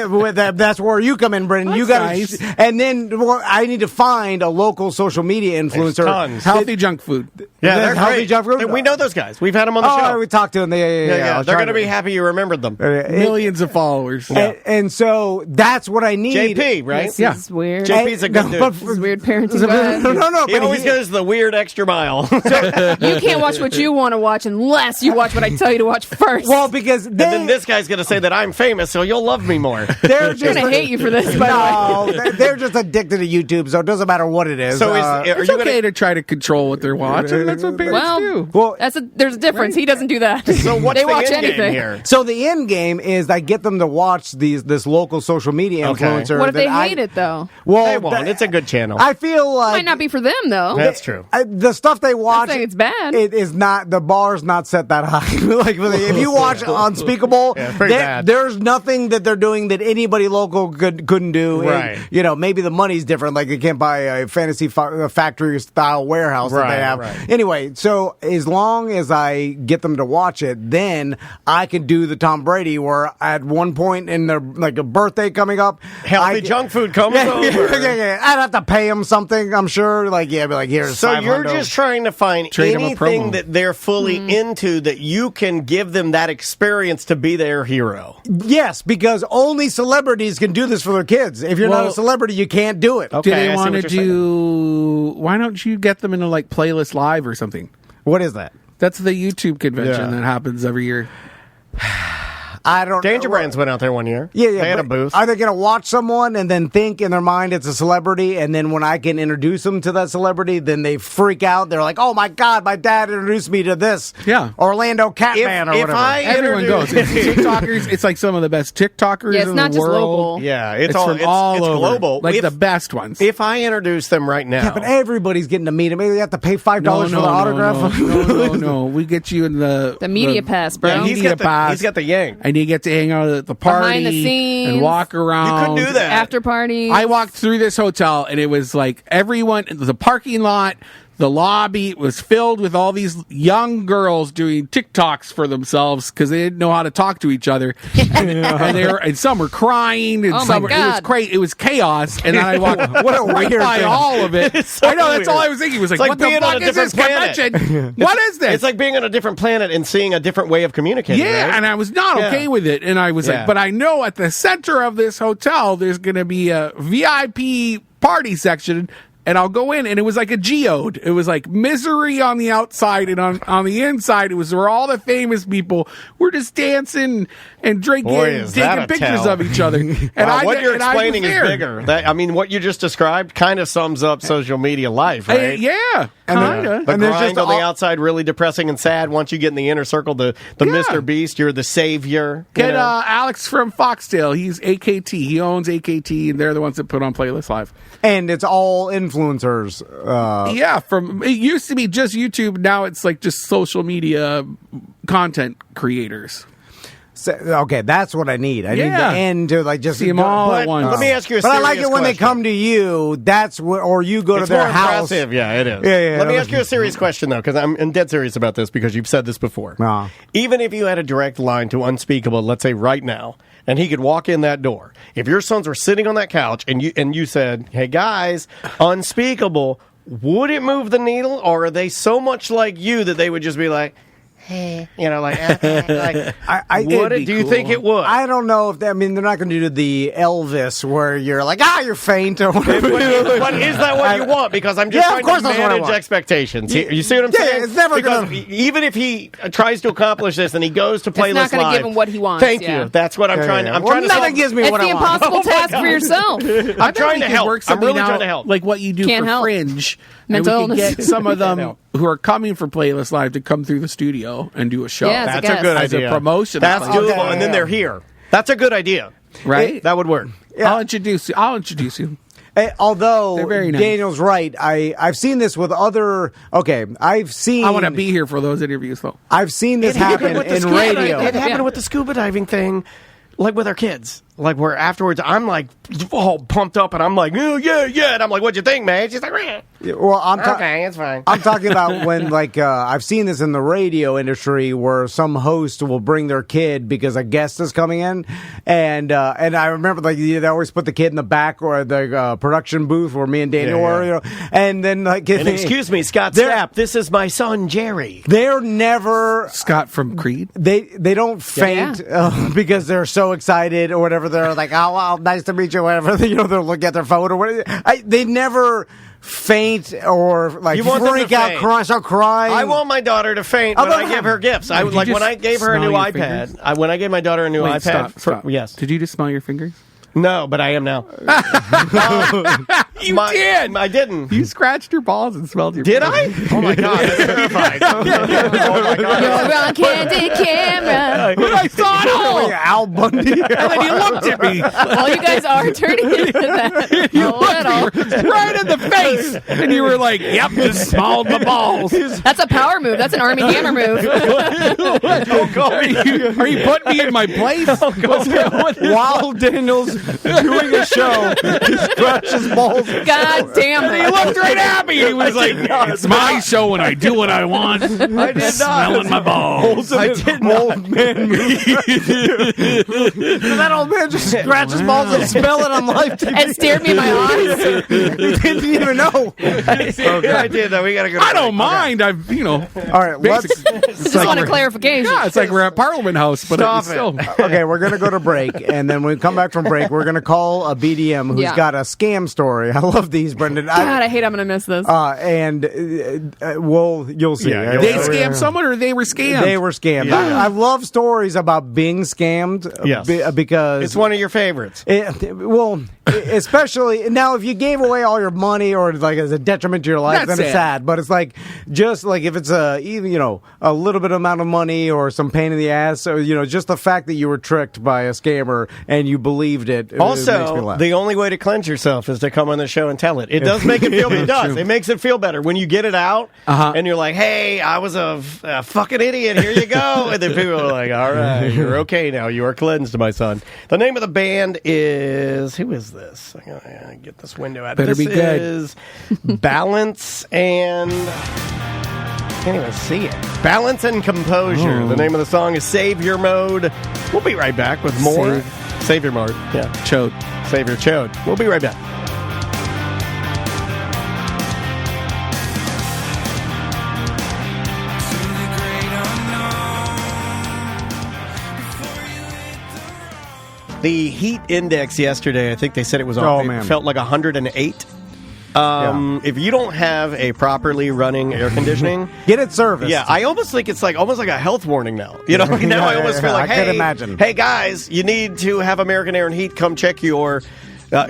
that's where you come in, Brendan. You got nice. and then I need to find a local social media influencer. tons. Healthy junk food. yeah, they're Healthy great. junk food? We know those guys. We've had them on the Oh, show. we talked to them. Yeah. They're going to be happy you remembered them. Millions of followers. And so that's what I need. JP, right? This is weird. JP's a good dude. This is weird parenting. guy. No. He But always goes the weird extra mile. You can't watch what you want to watch unless you watch what I tell you to watch first. well, because And then this guy's going to say that I'm famous, so you'll love me more. they're I'm gonna hate you for this. By the way. No, they're just addicted to YouTube, so it doesn't doesn't matter what it is. So It's okay to try to control what they're watching. That's what parents do. well, There's a difference. He doesn't do that. So what's they the watch end game anything. here? so the end game is I get them to watch this local social media Okay. influencer. What if they that hate it though? Well, They won't. It's a good channel. I feel like Might not be for them though. That's true. the stuff they watch. saying it's bad. It is not. The bar's not set that high. Like if you watch Unspeakable, Yeah, it's pretty bad. there's nothing that they're doing that anybody local couldn't do. Right. And, maybe the money's different. Like they can't buy a fantasy factory style warehouse that they have. Right. Anyway, so as long as I get them to watch it, then I can do the Tom Brady where at one point in their like a birthday coming up, Healthy junk food comes over. Yeah. I'd have to pay them something. I'm sure. Like be like here's. So you're $500. just trying to find Trade 'em a anything promo. that they're fully into that you can give them that experience to be their hero. Yes, because only celebrities can do this for their kids. If you're not Well- a celebrity, you can't do it. Okay, Do I they see want what to you're saying. do? Why don't you get them into like Playlist Live or something? What is that? That's the YouTube convention Yeah. that happens every year. I don't. Danger Brands went out there one year. Yeah. They had a but booth. Are they going to watch someone and then think in their mind it's a celebrity, and then when I can introduce them to that celebrity, then they freak out. They're like, "Oh my God, my dad introduced me to this." Yeah. Orlando Catman or if whatever. Everyone goes. It's TikTokers. It's like some of the best TikTokers Yeah, it's in not the just world. local. Yeah, It's all from all it's over. global. Like If- the best ones. If I introduce them right now, yeah, but everybody's getting to meet him. Maybe they have to pay $5 for the autograph. No. We get you in the media pass, bro. yeah, he's media got pass. he's got the yank. And you get to hang out at the party Behind the scenes. and walk around. You couldn't do that. After parties. I walked through this hotel and it was like everyone, the parking lot, the lobby was filled with all these young girls doing TikToks for themselves because they didn't know how to talk to each other, and some were crying, and Oh some my were, it was God. great. It was chaos, and then I walked What a right weird by thing. all of it. so I know that's all weird. I was thinking. Was like, It's like what the being on fuck a is this different planet. convention? What is this? It's like being on a different planet and seeing a different way of communicating. Yeah, right? and I was not Yeah. okay with it. And I was Yeah. like, but I know at the center of this hotel, there's going to be a VIP party section. And I'll go in, and it was like a geode. It was like misery on the outside, and on the inside, it was where all the famous people were just dancing and drinking, Boy, and is that taking a pictures tell. of each other. And Wow, what did- you're and I was explaining is there. bigger. What you just described kind of sums up social media life, right? Yeah, kind of. The And there's grind just on the all- outside, really depressing and sad. Once you get in the inner circle, the Yeah. Mr. Beast, you're the savior. you Get know? Alex from Foxtail. He's AKT. He owns AKT, and they're the ones that put on Playlist Live. And it's all influencers. Yeah, it used to be just YouTube. Now it's like just social media content creators. Okay, that's what I need. I need the Yeah. end to like just See 'em all But at once. let me ask you a But I serious like it when they question. come to you. That's what, or you go It's to their more house. impressive. Yeah, it is. Yeah. Let me ask you a serious question, though, because I'm dead serious about this because you've said this before. Even if you had a direct line to Unspeakable, let's say right now, and he could walk in that door, if your sons were sitting on that couch and you said, "Hey guys, Unspeakable," would it move the needle, or are they so much like you that they would just be like, "Hey," It'd be do you cool. think it would? I don't know if they're not going to do the Elvis where you're like, you're faint or But whatever. is that what you want? Because I'm just Yeah, of trying course to that's what I manage want. expectations. You see what I'm Yeah, saying? it's never because gonna- even if he tries to accomplish this and he goes to Playlist not gonna Live, give him what he wants, Thank yeah. you. That's what I'm Yeah, trying. yeah. I'm Well, trying to. nothing solve- gives me It's what the I want. impossible Oh my task God. for yourself. I'm trying to help. Work I'm something really out, trying to help. like what you do Can't for help. Fringe. Mental and we illness. can get some of them help. who are coming for Playlist Live to come through the studio and do a show. Yeah, That's guess. a good As a idea. promotion. That's thing. doable, Okay, and then yeah. they're here. That's a good idea. Right? That would work. I'll introduce you. Although They're very nice. Daniel's right, I've seen this with other. Okay, I've seen. I want to be here for those interviews, though. I've seen this happen with the in scuba radio. It happened Yeah. with the scuba diving thing, like with our kids. Like where afterwards I'm like all pumped up and I'm like, oh yeah, and I'm like, what'd you think, man? She's like, "Meh." Well, Okay, it's fine. I'm talking about when, I've seen this in the radio industry where some host will bring their kid because a guest is coming in, and I remember they always put the kid in the back or the production booth where me and Daniel Yeah, yeah. were, and then And excuse me, Scott They're- Stapp, this is my son Jerry. they're never. Scott from Creed. They don't faint because they're so excited or whatever. They're like, oh, wow, nice to meet you, whatever. They'll look at their phone or whatever. They never faint or You want them to freak out, faint. start crying. I want my daughter to faint when Although- I give her gifts. I Did you like when just I gave her a smell new your iPad. fingers? When I gave my daughter a new Wait, iPad. stop. Yes. Did you just smell your fingers? No, but I am now. You did. I didn't. You scratched your balls and smelled your. Did I? Oh my god, that's terrifying. Oh my god. You're on candid camera. I saw it all. Al Bundy. And then you looked at me. Well, you guys are turning into that. You a little. looked me right in the face, and you were like, "Yep, just smelled the balls." That's a power move. That's an Army Hammer move. Don't call me. Are you putting me in my place? While Daniel's doing a show, he scratches balls. God damn He it. looked right at me. He was like, "It's my show, and I do what I want." I did not. Smelling my balls. I did old man move. That old man just scratches balls and smell it on live TV. And stared me in my eyes. He didn't even know. I did though. We gotta go. I don't mind. I've, All right, let's. Just want a clarification. Yeah, it's like we're at Parliament House, but Stop it's still. Okay, we're gonna go to break, and then when we come back from break, we're gonna call a BDM who's Yeah. got a scam story. I love these, Brendan. God, I hate I'm going to miss this. You'll see. Yeah, They scammed someone, or they were scammed. They were scammed. Yeah. I love stories about being scammed. Yes. Because It's one of your favorites. Especially now, if you gave away all your money or like as a detriment to your life, That's then it's sad. sad. But it's like just like if it's a little bit amount of money or some pain in the ass, or just the fact that you were tricked by a scammer and you believed it. It makes me Also, laugh. the only way to cleanse yourself is to come on the show and tell it. It does make it feel. It does. It makes it feel better when you get it out and you're like, "Hey, I was a fucking idiot. Here you go." And then people are like, "All right, you're okay now. You are cleansed, my son." The name of the band is who is this? I gotta get this window out. Better this be good. Is Balance and. Can't even see it. Balance and Composure. The name of the song is Savior Mode. We'll be right back with more. Savior Mode. Yeah. Chode. Savior Chode. We'll be right back. The heat index yesterday, I think they said it was felt like 108. If you don't have a properly running air conditioning, get it serviced. Yeah, I almost think it's like almost like a health warning now. Now I almost feel like, I could imagine. Hey guys, you need to have American Air and Heat come check your.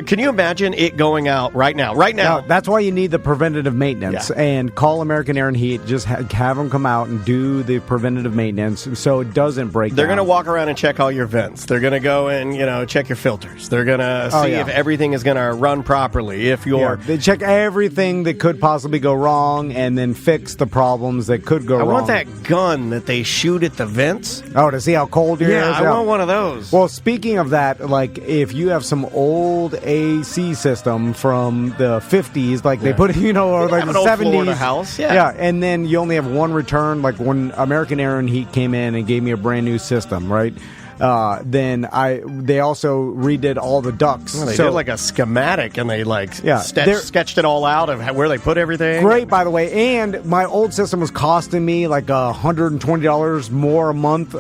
Can you imagine it going out right now? Right now. No, that's why you need the preventative maintenance and call American Air and Heat. Just have them come out and do the preventative maintenance so it doesn't break They're down. going to walk around and check all your vents. They're going to go and check your filters. They're going to see if everything is going to run properly. If you're they check everything that could possibly go wrong and then fix the problems that could go wrong. I want that gun that they shoot at the vents. Oh, to see how cold your air is? I want one of those. Well, speaking of that, like if you have some old AC system from the 50s, like they put, or like have the an old 70s. Florida house. Yeah, and then you only have one return. Like when American Air and Heat came in and gave me a brand new system, right? Then they also redid all the ducts. Well, they did like a schematic and they sketched it all out of where they put everything. Great, by the way. And my old system was costing me like $120 more a month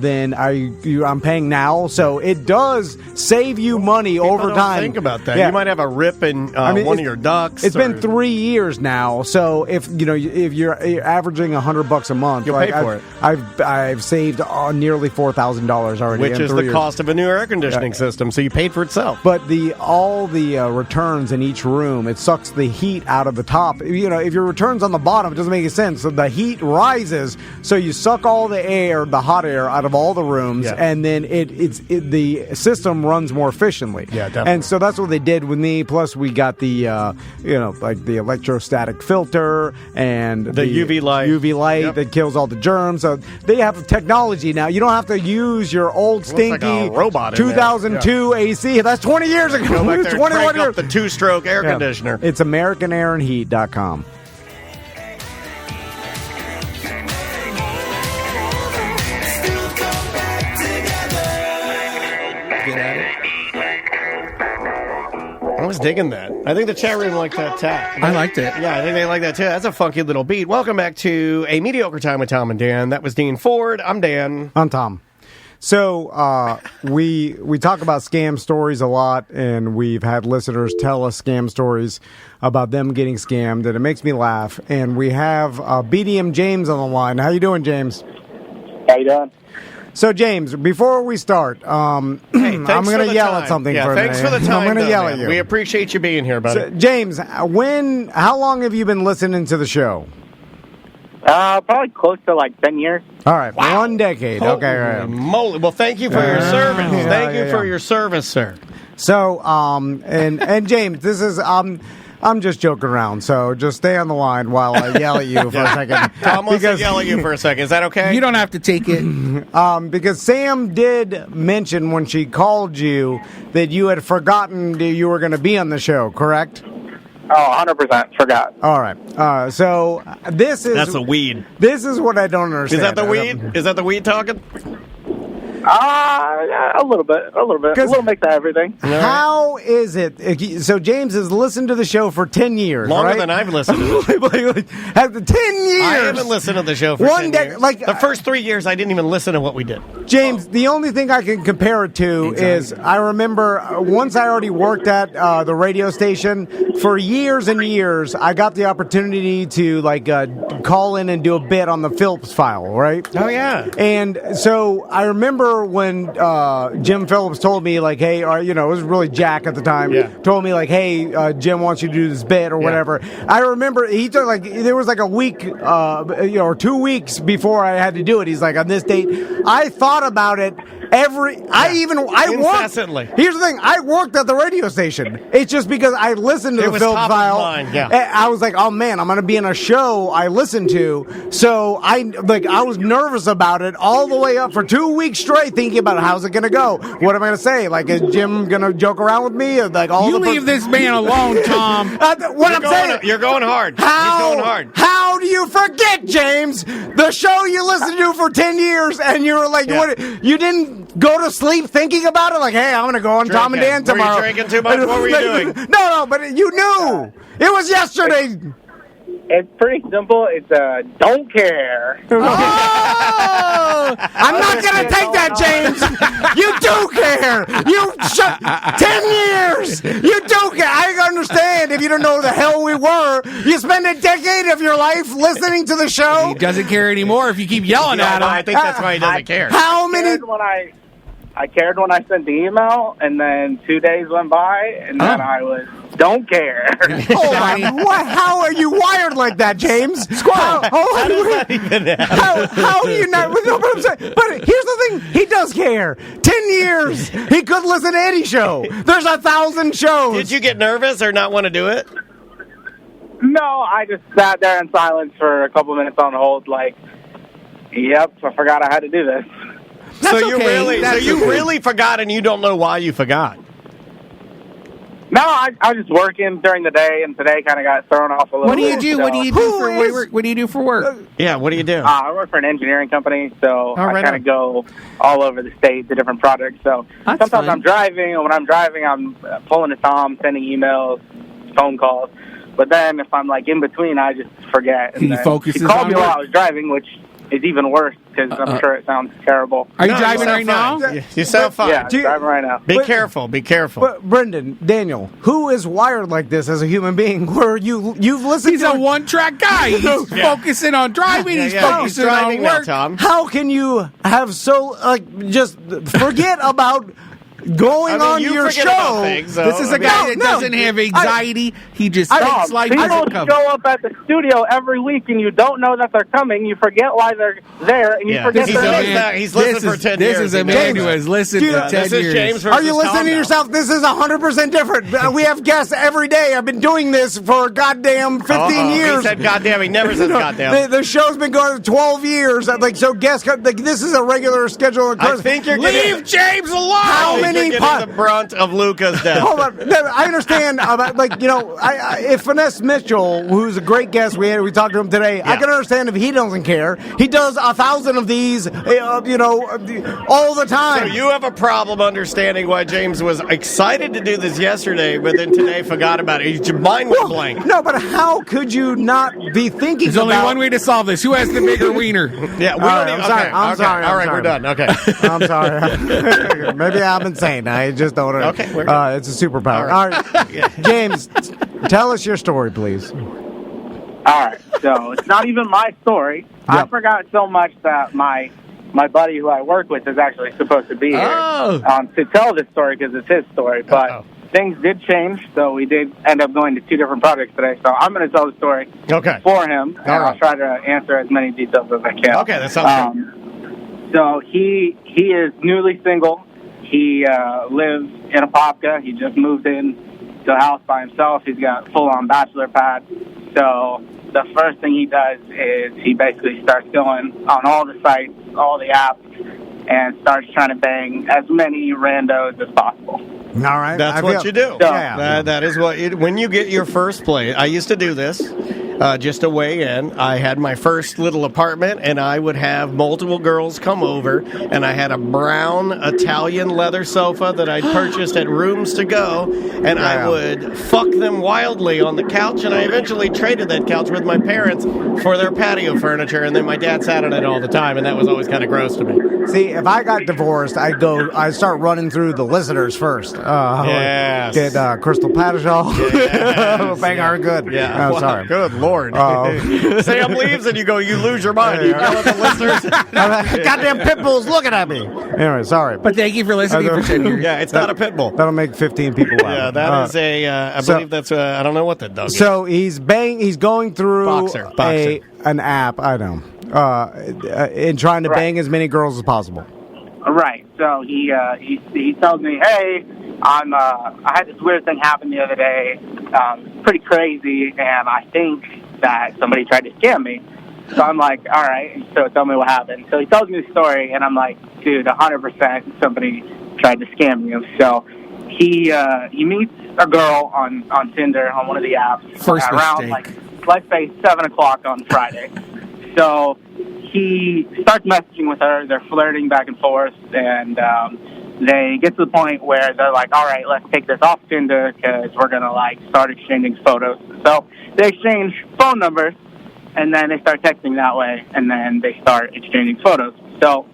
than I'm paying now. So it does save you money over Don't time. think about that. Yeah. You might have a rip in one of your ducts. It's been 3 years now. So if you're averaging $100 a month, you'll pay for it. I've saved nearly $4,000 already, which is the cost of a new air conditioning system. So you paid for itself. But all the returns in each room, it sucks the heat out of the top. If your returns on the bottom, it doesn't make any sense. So the heat rises, so you suck all the air, the hot air, out of all the rooms, and then the system runs more efficiently. Yeah, definitely. And so that's what they did with me. Plus, we got the like the electrostatic filter and the UV light that kills all the germs. So they have technology now. You don't have to use your old stinky like a robot 2002 AC. That's 20 years ago. Go back there and 21 crank years. up the two-stroke air conditioner. It's AmericanAirandHeat.com. I was digging that. I think the chat room liked that tap. I liked it. Yeah, I think they like that too. That's a funky little beat. Welcome back to A Mediocre Time with Tom and Dan. That was Dean Ford. I'm Dan. I'm Tom. So we talk about scam stories a lot, and we've had listeners tell us scam stories about them getting scammed, and it makes me laugh. And we have BDM James on the line. How you doing, James? How you doing? So, James, before we start, I'm going to yell at something for a minute. Thanks for the time. I'm going to yell at you. We appreciate you being here, buddy. So, James, how long have you been listening to the show? Probably close to like 10 years. All right, 1 decade. Holy Okay, right. moly. Well, thank you for your service. Thank you for your service, sir. So, and James, this is I'm just joking around, so just stay on the line while I yell at you for a second. Tom wants to yell at you for a second. Is that okay? You don't have to take it. Because Sam did mention when she called you that you had forgotten that you were going to be on the show, correct? Oh, 100% forgot. All right. So this is... That's a weed. This is what I don't understand. Is that the weed? Is that the weed talking? A little bit. A little mix of everything. How is it? So James has listened to the show for 10 years, Longer right? than I've listened to the show. 10 years! I haven't listened to the show for 10 years. The first 3 years, I didn't even listen to what we did. James, the only thing I can compare it to is I remember once I already worked at the radio station for years and years. I got the opportunity to call in and do a bit on the Phillips File, right? Oh yeah. And so I remember when Jim Phillips told me hey, it was really Jack at the time. Yeah. Told me hey, Jim wants you to do this bit or whatever. I remember he took there was a week or 2 weeks before I had to do it. He's on this date. I thought about it I incessantly. worked. Here's the thing: I worked at the radio station. It's just because I listened to the Phillips File. I was like, oh man, I'm going to be in a show I listened to. So I was nervous about it all the way up for 2 weeks straight, thinking about how's it going to go. What am I going to say? Is Jim going to joke around with me? Leave this man alone, Tom. You're going hard. He's going hard. How do you forget, James? The show you listened to for 10 years, and you were what? You didn't go to sleep thinking about it? Hey, I'm going to go on Tom and Dan tomorrow. Were you drinking too much? What were you doing? No, but you knew. It was yesterday. It's pretty simple. It's don't care. Oh! I'm not going to take that, James. You do care. 10 years. You do care. I understand if you don't know who the hell we were. You spend a decade of your life listening to the show. He doesn't care anymore if you keep yelling at him. I think that's why he doesn't care. How many... I cared when I sent the email, and then 2 days went by, and then I was don't care. How are you wired like that, James? How do you not? But here's the thing: he does care. 10 years, he could listen to any show. There's 1,000 shows. Did you get nervous or not want to do it? No, I just sat there in silence for a couple minutes on hold. Yep, I forgot I had to do this. So you really forgot, and you don't know why you forgot. No, I was just working during the day, and today kind of got thrown off a little. What do you bit, do? So. What do you do for work? What do you do for work? Yeah, what do you do? I work for an engineering company, so I kind of on. go all over the state to different projects. So sometimes fun. I'm driving, and when I'm driving, I'm pulling a Tom, sending emails, phone calls. But then if I'm in between, I just forget. And He focuses She called on me work. while I was driving, which is even worse because I'm sure it sounds terrible. Are you driving right now? You sound fine. Yeah, I'm driving right now. Be careful. But Brendan, Daniel, who is wired like this as a human being? Where you've listened He's to a one-track guy. He's focusing on driving. He's focusing driving on now, work. Tom. How can you have just forget about going on you your forget show? about things, so, This is a guy that doesn't have anxiety. He just thinks like he's people a show up at the studio every week, and you don't know that they're coming. You forget why they're there, and you forget their name. He's listened for 10 This years. is a man who has listened for 10 This is years. James versus Are you listening Tom to now. yourself? This is 100% different. We have guests every day. I've been doing this for goddamn 15 years. He said goddamn. He never says goddamn. The show's been going 12 years. So guests, this is a regular schedule. I think you're Leave James alone. How many the brunt of Luca's death? Hold on. No, I understand. If Finesse Mitchell, who's a great guest, we talked to him today. I can understand if he doesn't care. He does 1,000 of these, all the time. So you have a problem understanding why James was excited to do this yesterday, but then today forgot about it. Your mind went blank. No, but how could you not be thinking? There's only one way to solve this. Who has the bigger wiener? Yeah, we All don't right, even. I'm sorry. All right, we're done. Okay. I'm sorry. Maybe I'm insane. I just don't. Okay, we're good. It's a superpower. All right, James, tell us your story, please. All right, so it's not even my story. I forgot so much that my my buddy who I work with is actually supposed to be here to tell this story because it's his story. But things did change, so we did end up going to 2 different projects today. So I'm going to tell the story for him, and I'll try to answer as many details as I can. Okay, that sounds good. So he is newly single. He lives in Apopka. He just moved in to a house by himself. He's got full-on bachelor pad. So the first thing he does is he basically starts going on all the sites, all the apps, and starts trying to bang as many randos as possible. All right. That's what you do. That is what when you get your first play. I used to do this. Just to weigh in, I had my first little apartment, and I would have multiple girls come over, and I had a brown Italian leather sofa that I'd purchased at Rooms to Go, and I would fuck them wildly on the couch, and I eventually traded that couch with my parents for their patio furniture, and then my dad sat on it all the time, and that was always kind of gross to me. See, if I got divorced, I'd start running through the listeners first. Yes. Get Crystal Patterson. Bang her good. Yeah. Oh, sorry. Good Lord. Sam leaves and you lose your mind. You yell at the listeners. Goddamn pit bulls looking at me. Anyway, sorry. But thank you for listening for 10 years. Yeah, it's not a pit bull. That'll make 15 people laugh. Yeah, that is I believe that's I don't know what that dog is. So he's going through Boxer. an app, I know, and trying to bang as many girls as possible. Right. So he tells me, hey, I had this weird thing happen the other day. Pretty crazy, and I think that somebody tried to scam me. So I'm like, all right. So tell me what happened. So he tells me the story, and I'm like, dude, 100% somebody tried to scam you. So he meets a girl on Tinder on one of the apps around let's say 7:00 on Friday. So he starts messaging with her. They're flirting back and forth, and they get to the point where they're like, all right, let's take this off Tinder because we're going to, start exchanging photos. So they exchange phone numbers, and then they start texting that way, and then they start exchanging photos. So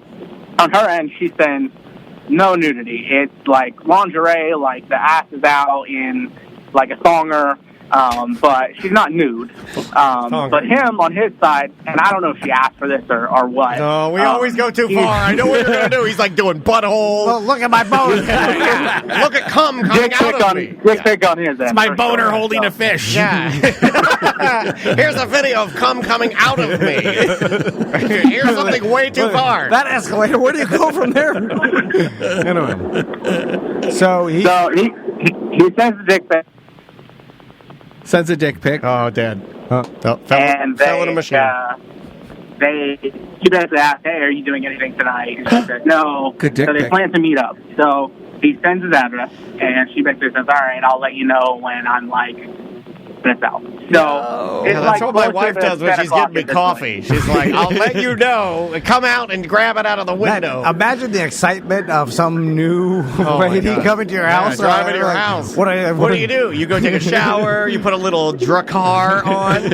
on her end, she sends no nudity. It's lingerie, the ass is out in a thonger. But she's not nude. But him on his side, and I don't know if she asked for this or what. No, we always go too far. I know what you're going to do. He's doing butthole. Oh, look at my boner. Look at cum coming out of me. Quick pick on his end. It's my boner holding a fish. Yeah. Here's a video of cum coming out of me. Here's something way too far. That escalator. Where do you go from there? Anyway. So he sends the dick pic. Sends a dick pic. Oh, Dad. Fell in a machine. He basically asked, hey, are you doing anything tonight? And she says, no. Good dick so they pic. plan to meet up. So he sends his address, and she basically says, all right, I'll let you know when I'm this out. So that's what my wife does when she's getting me coffee. She's like, I'll let you know. Come out and grab it out of the window. Imagine the excitement of some new lady coming to your house. Driving to your house. What do you do? You go take a shower. You put a little Dracar on.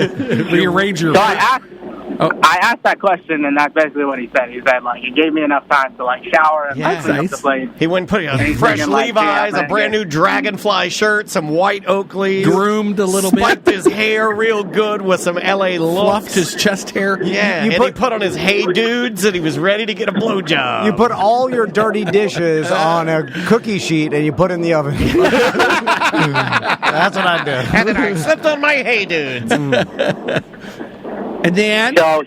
Rearrange your... So I asked that question, and that's basically what he said. He said, he gave me enough time to, shower and clean up the place. He went and put a fresh Levi's, a brand new Dragonfly shirt, some white Oakleys. Groomed a little bit. Spiked his hair real good with some L.A. looks. Fluffed his chest hair. Yeah, he put on his Hey Dudes, and he was ready to get a blowjob. You put all your dirty dishes on a cookie sheet, and you put it in the oven. That's what I do. And then I slipped on my Hey Dudes. And then? So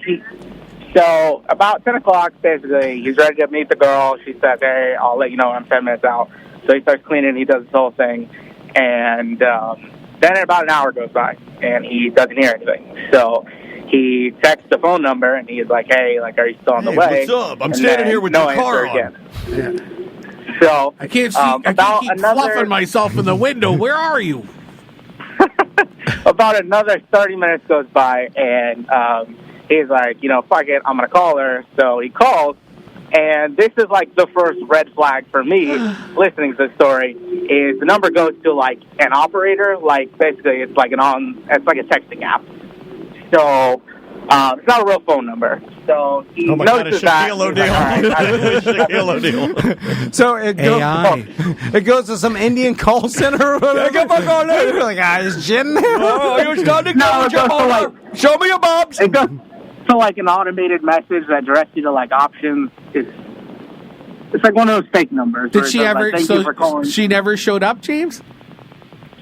about 10 o'clock, basically, he's ready to meet the girl. She says, hey, I'll let you know when I'm 10 minutes out. So he starts cleaning. He does this whole thing. And then about an hour goes by, and he doesn't hear anything. So he texts the phone number, and he's like, hey, are you still on the way? What's up? I'm standing here with your car on. Again. Yeah. So I can't see. I can't keep fluffing myself in the window. Where are you? About another 30 minutes goes by, and he's like, fuck it, I'm going to call her. So he calls, and this is the first red flag for me listening to the story, is the number goes to an operator, basically it's like a texting app. So it's not a real phone number. So he notices that. Shaquille O'Neal. So it goes to some Indian call center or whatever. It's Jen. Oh, you're starting to show me your bobs. to like an automated message that directs you to like options. It's like one of those fake numbers. Did she ever? Like, thank you for calling. She never showed up, James.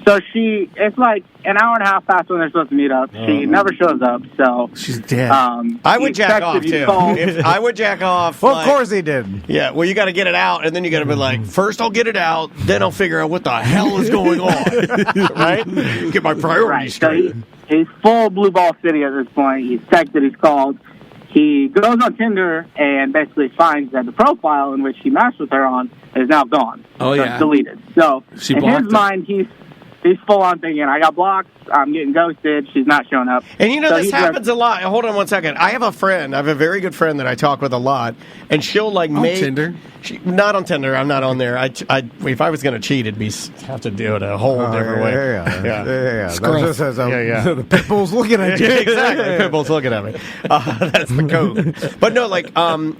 So it's like an hour and a half past when they're supposed to meet up. She never shows up, so she's dead. I would jack off too. I would jack off. Well, of course he did. Yeah. Well, you got to get it out, and then you got to be like, first I'll get it out, then I'll figure out what the hell is going on, right? Get my priorities straight. So he's full blue ball city at this point. He's texted. He's called. He goes on Tinder and basically finds that the profile in which he matched with her on is now gone. Oh, so yeah. it's deleted. So She in blocked his him. mind, he's full on thinking, I got blocked, I'm getting ghosted, she's not showing up. And you know, So this he's happens a lot. Hold on one second. I have a very good friend that I talk with a lot, and she'll like make Tinder? Not on Tinder. I'm not on there. If I was going to cheat, it'd be have to do it a whole different way. Yeah. Scruff. That just says, Yeah. the pit bull's looking at you. Exactly. Pitbull's looking at me. That's the code. But no, like,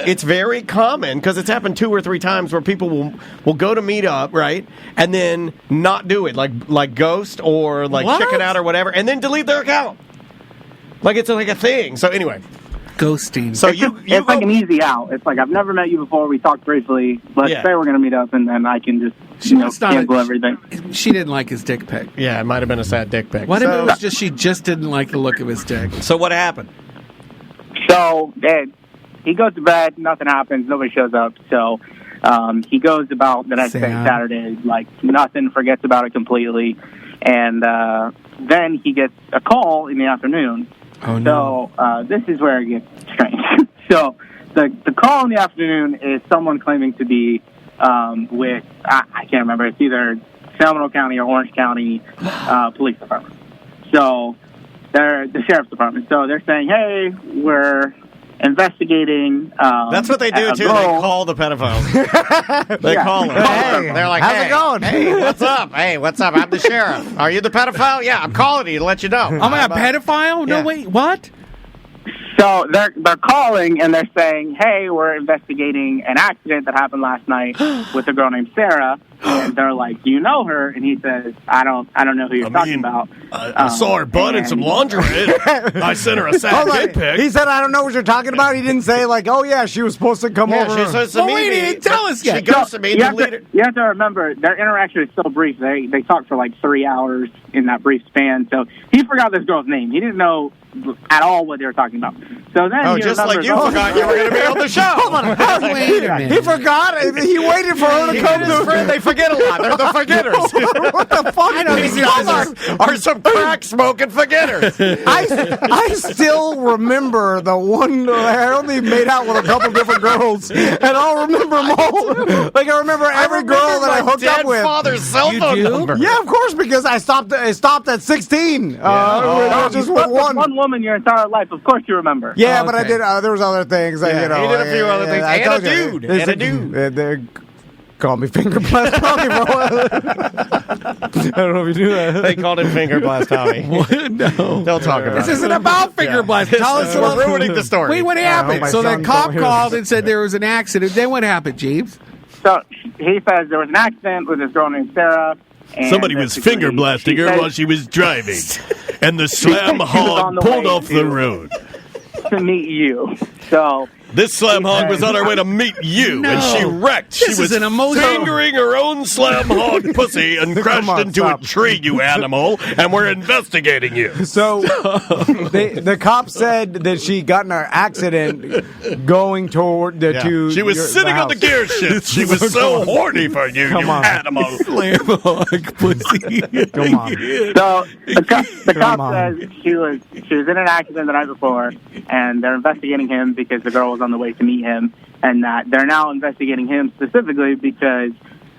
it's very common because it's happened 2 or 3 times where people will go to meet up, right, and then not do it, like ghost or like What? chicken out or whatever, and then delete their account. Like it's like a thing. So anyway, Ghosting. so it's like an easy out. It's like, I've never met you before, we talked briefly, let's Yeah. say we're going to meet up, and then I can just It's not cancel everything. She didn't like his dick pic. yeah, it might have been a sad dick pic. What if it was just she just didn't like the look of his dick? So what happened? So he goes to bed, nothing happens, nobody shows up, so he goes about the next day, Sad. Saturday, like nothing, forgets about it completely, and then he gets a call in the afternoon. Oh no! So this is where it gets strange. So the call in the afternoon is someone claiming to be with, I can't remember, it's either Seminole County or Orange County Police Department. So they're the Sheriff's Department. So they're saying, hey, we're investigating. That's what they do a too. They girl. call the pedophiles. They Yeah. call them. Hey, They're like, how's hey, it going? Hey, what's up? Hey, what's up? I'm the sheriff. Are you the pedophile? Yeah, I'm calling you to let you know. I'm a pedophile? No, Yeah. wait, what? So they're calling and they're saying, hey, we're investigating an accident that happened last night with a girl named Sarah. And they're like, do you know her? And he says, I don't know who you're talking about. I saw her butt in some lingerie. I sent her a sad Hold on. dick pic. He said, I don't know what you're talking about. He didn't say, like, oh, yeah, she was supposed to come Yeah, over. she's supposed to Well, meet wait, me. he didn't tell us yet. She goes to me, you have deleted. you have to remember, their interaction is so brief. They talked for like 3 hours in that brief span. So he forgot this girl's name. He didn't know at all what they were talking about. So then Oh, he just like remembers, you forgot you were going to be on the show. Hold on. Wait a minute. He forgot. He waited for her to come to friend, they forget a lot. They're the forgetters. What the fuck? I These guys are some crack smoking forgetters. I still remember the one. I only made out with a couple different girls, and I'll remember them all. Like I remember every girl that I hooked up with. Father's cell You phone do? number. Yeah, of course, because I stopped at 16. Just you with slept with one. one woman your entire life. Of course you remember. Yeah, Oh, but I okay. did. There was other things. Yeah, You know, he did a few other things. I And a told you. dude. They And a said- dude. They called me finger blast Tommy. I don't know if you knew that. They called him Finger Blast Tommy. No. Don't talk about This it. isn't about finger blast. Tell us We're about ruining the story. Wait, what I hope happened? my So the son cop don't hear called this. and said there was an accident. Then what happened, James? So he says there was an accident with this girl named Sarah. And Somebody was basically, finger blasting she her said while she was driving, and the slam she was hog on the pulled way off the to- road. to meet you. So This slam hog was on her way to meet you, and she wrecked. This She was is an emotional- fingering her own slam hog pussy and crashed on, into stop. a tree, you animal, and we're investigating you. So the cop said that she got in an accident going toward the two. She was sitting on the gear shift. She was so horny for you, Come you on. animal. Slam hog pussy. Come on. So the Come cop on. says she was in an accident the night before, and they're investigating him because the girl was on the way to meet him, and that they're now investigating him specifically because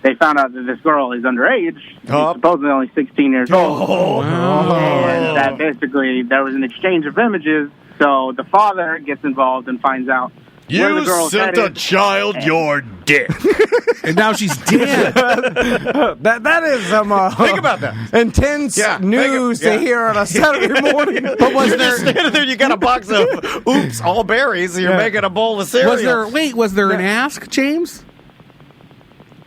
they found out that this girl is underage. She's supposedly only 16 years old, and that basically there was an exchange of images. So the father gets involved and finds out where the You girl is sent a headed. child your dick. And now she's dead. That is some Think about that. intense Yeah, news think of- to hear on a Saturday morning. But was there standing there? You got a box of oops, all berries. And you're making a bowl of cereal. Was there an ask, James?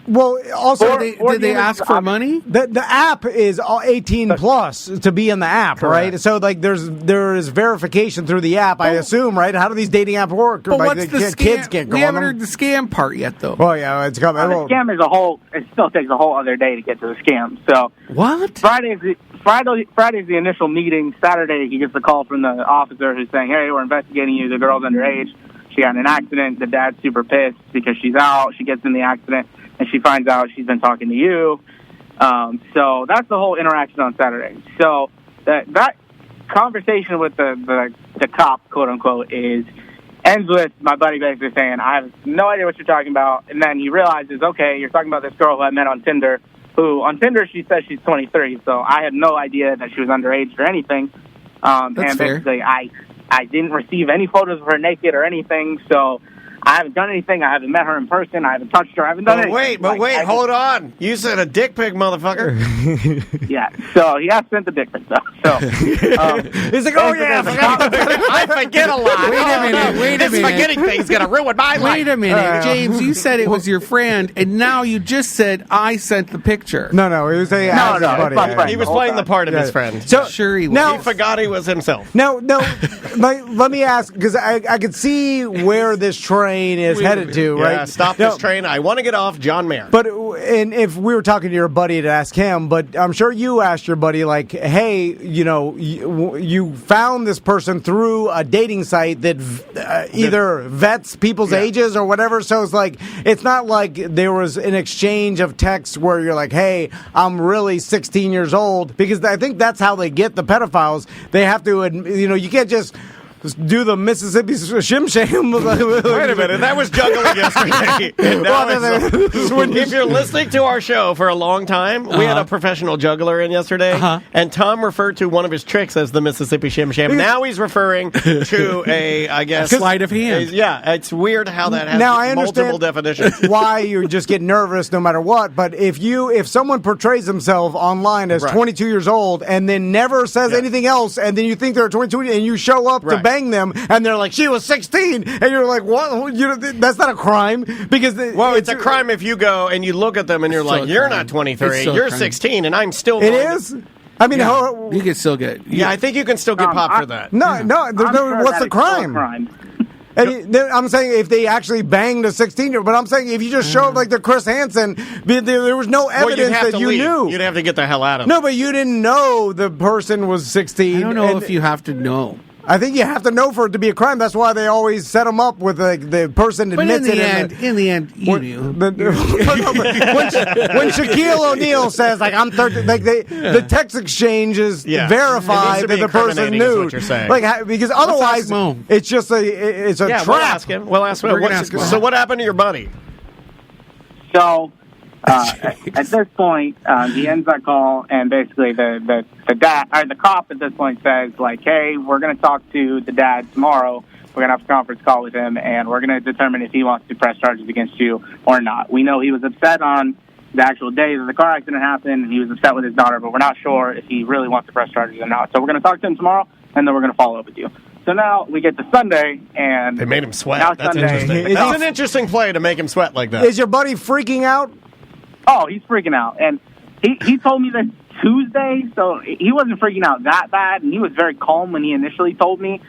Well, also, Did they ask for money? the app is 18 plus to be in the app, Correct. right? So, like, there is verification through the app, I assume, right? How do these dating apps work? But Like, what's the scam? kids can't go We on haven't them. heard the scam part yet, though. Oh, yeah, it's coming. The scam is it still takes a whole other day to get to the scam. So What? Friday's the initial meeting. Saturday, he gets a call from the officer who's saying, hey, we're investigating you. The girl's underage. She got in an accident. The dad's super pissed because she's out. She gets in the accident, and she finds out she's been talking to you. So that's the whole interaction on Saturday. So that conversation with the cop, quote-unquote, ends with my buddy basically saying, I have no idea what you're talking about. And then he realizes, okay, you're talking about this girl who I met on Tinder, who on Tinder she says she's 23. So I had no idea that she was underage or anything. That's and fair. basically I didn't receive any photos of her naked or anything. So I haven't done anything. I haven't met her in person. I haven't touched her. I haven't done anything. Wait, hold on. You said a dick pic, motherfucker. Yeah, so he has sent the dick pic stuff. So He's like, oh, yeah, I forget a lot. Wait a minute. This forgetting thing's going to ruin my life. Wait a minute, James. You said it was your friend, and now you just said I sent the picture. No, he was saying, No, his it's buddy. my friend. He was playing the part of his friend. So, Sure he was. Now, He forgot he was himself. No. Let me ask, because I could see where this train is headed to, right? Yeah, stop this train. I want to get off John Mayer. But and if we were talking to your buddy to ask him, but I'm sure you asked your buddy, like, hey, you found this person through a dating site that either vets people's ages or whatever. So it's like, it's not like there was an exchange of texts where you're like, hey, I'm really 16 years old, because I think that's how they get the pedophiles. They have to, you can't just do the Mississippi Shim Sham. Wait a minute, that was juggling yesterday. And now if you're listening to our show for a long time, we had a professional juggler in yesterday, and Tom referred to one of his tricks as the Mississippi Shim Sham. Now he's referring to a sleight of hand. Yeah, it's weird how that has now, I multiple definitions. why you just get nervous no matter what. But if someone portrays themselves online as 22 years old and then never says anything else, and then you think they're 22 and you show up to bang them and they're like, she was 16, and you're like, what? That's not a crime, because it's a crime if you go and you look at them and you're like, you're not 23, you're 16, and I'm still. It is. I mean, you can still get. Yeah, I think you can still get popped for that. No, there's no. What's the crime? And I'm saying if they actually banged a 16-year-old, but I'm saying if you just showed like the Chris Hansen, there was no evidence that you knew. You'd have to get the hell out of it. No, but you didn't know the person was 16. I don't know if you have to know. I think you have to know for it to be a crime. That's why they always set them up with the person admits it. In the end, you knew. When Shaquille O'Neal says, like, I'm 30, like the text exchange is verified that the person knew. Is what you're saying. Like, because otherwise, it's just a trap. We'll ask him. So what happened to your buddy? So at this point, he ends that call, and basically the cop at this point says, like, hey, we're going to talk to the dad tomorrow. We're going to have a conference call with him, and we're going to determine if he wants to press charges against you or not. We know he was upset on the actual day that the car accident happened, and he was upset with his daughter, but we're not sure if he really wants to press charges or not. So we're going to talk to him tomorrow, and then we're going to follow up with you. So now we get to Sunday, and they made him sweat. Now That's Sunday, interesting. That's an interesting play to make him sweat like that. Is your buddy freaking out? Oh, he's freaking out. And he told me this Tuesday, so he wasn't freaking out that bad, and he was very calm when he initially told me,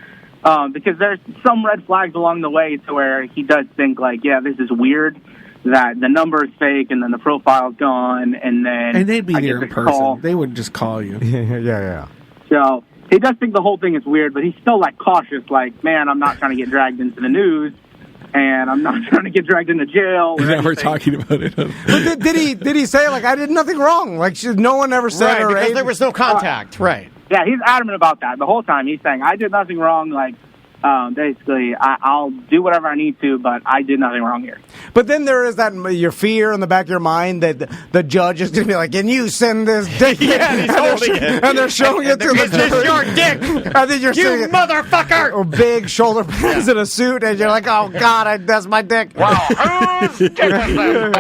because there's some red flags along the way to where he does think, like, yeah, this is weird, that the number is fake, and then the profile's gone, and then... And they'd be there in person. Call. They would just call you. Yeah. So he does think the whole thing is weird, but he's still, like, cautious, like, man, I'm not trying to get dragged into the news, and I'm not trying to get dragged into jail. Yeah, we're talking about it. But did he say, like, I did nothing wrong? Like, no one ever said her because age? there was no contact. Right. Yeah, he's adamant about that. The whole time he's saying, I did nothing wrong. Like, basically, I'll do whatever I need to, but I did nothing wrong here. But then there is that your fear in the back of your mind that the judge is going to be like, "Can you send this dick?" Yeah, and he's holding it, and they're showing it to the Is this your dick? And then you're You motherfucker! or big shoulder pads in a suit, and you're like, "Oh God, that's my dick." Well, whose dick is this? Whose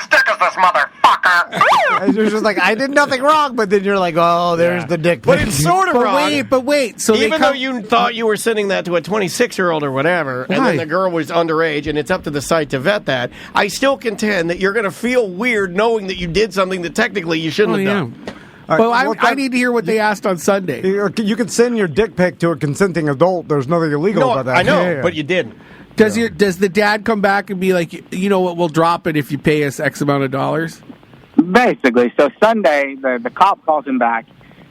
dick is this, motherfucker? And you're just like, I did nothing wrong, but then you're like, oh, there's the dick pic. But it's sort of wrong. But wait. So even though you thought you were sending that to a 26-year-old or whatever, and then the girl was underage, and it's up to the site to vet that, I still contend that you're going to feel weird knowing that you did something that technically you shouldn't have done. Well, I need to hear what they asked on Sunday. You can send your dick pic to a consenting adult. There's nothing illegal about that. I know, but you didn't. Does the dad come back and be like, you know what, we'll drop it if you pay us X amount of dollars? Basically. So Sunday, the cop calls him back,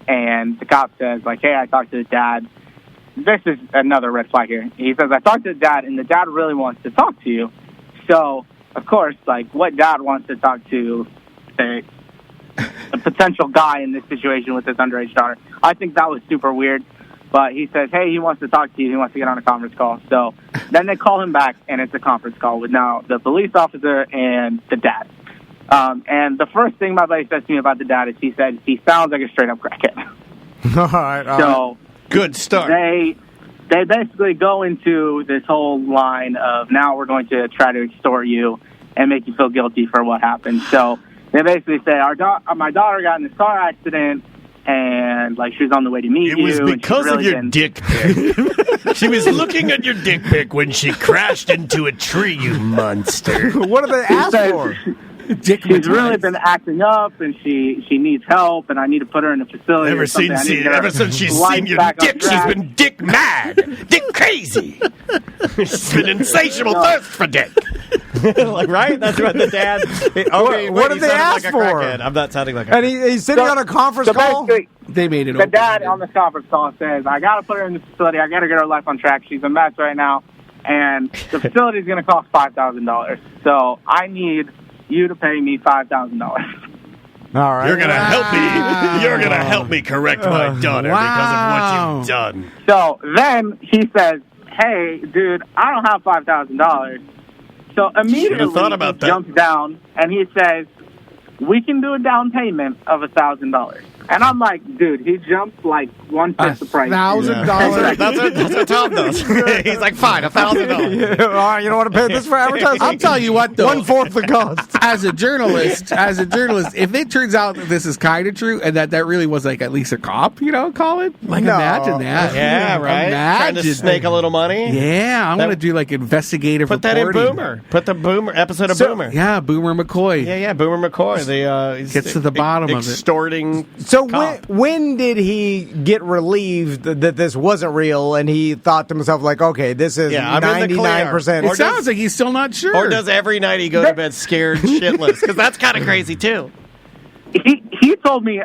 and the cop says, like, hey, I talked to the dad. This is another red flag here. He says, I talked to the dad, and the dad really wants to talk to you. So, of course, like, what dad wants to talk to a potential guy in this situation with his underage daughter? I think that was super weird. But he says, hey, he wants to talk to you. He wants to get on a conference call. So then they call him back, and it's a conference call with now the police officer and the dad. And the first thing my buddy says to me about the dad is he said he sounds like a straight-up crackhead. All right. So good start. They basically go into this whole line of now we're going to try to extort you and make you feel guilty for what happened. So they basically say, my daughter got in this car accident, and like she was on the way to meet you. It was because of your dick pic. She was looking at your dick pic when she crashed into a tree, you monster. What do they ask for? She's really been acting up, and she needs help, and I need to put her in a facility. Ever since she's seen your dick, she's been dick mad, dick crazy. She's been insatiable thirst for dick. Like, right? That's what the dad. What did they ask like for? I'm not sounding like a And he's sitting on a conference call. They made it. The dad on the conference call says, "I got to put her in the facility. I got to get her life on track. She's a mess right now, and the facility is going to cost $5,000. So I need you to pay me $5,000." All right. You're gonna help me. You're gonna help me correct my daughter because of what you've done. So then he says, "Hey, dude, I don't have $5,000." So immediately he jumps down and he says, "We can do a down payment of $1,000." And I'm like, dude, he jumped like 1/5 the price. $1,000. That's what Tom does. He's like, fine, $1,000. All right, you don't want to pay this for advertising? I'll tell you what, though. 1/4 the cost. As a journalist, if it turns out that this is kind of true and that really was like at least a cop, call it? Like, imagine that. Yeah, right. Trying to snake a little money. Yeah, I want to do like investigative Put reporting. that in Boomer. Put the Boomer episode of Boomer. Yeah, Boomer McCoy. Yeah, Boomer McCoy. Gets to the bottom of it. Extorting. So when did he get relieved that this wasn't real, and he thought to himself, like, okay, this is 99%? It sounds like he's still not sure. Or does every night he go to bed scared shitless? Because that's kind of crazy, too. He told me,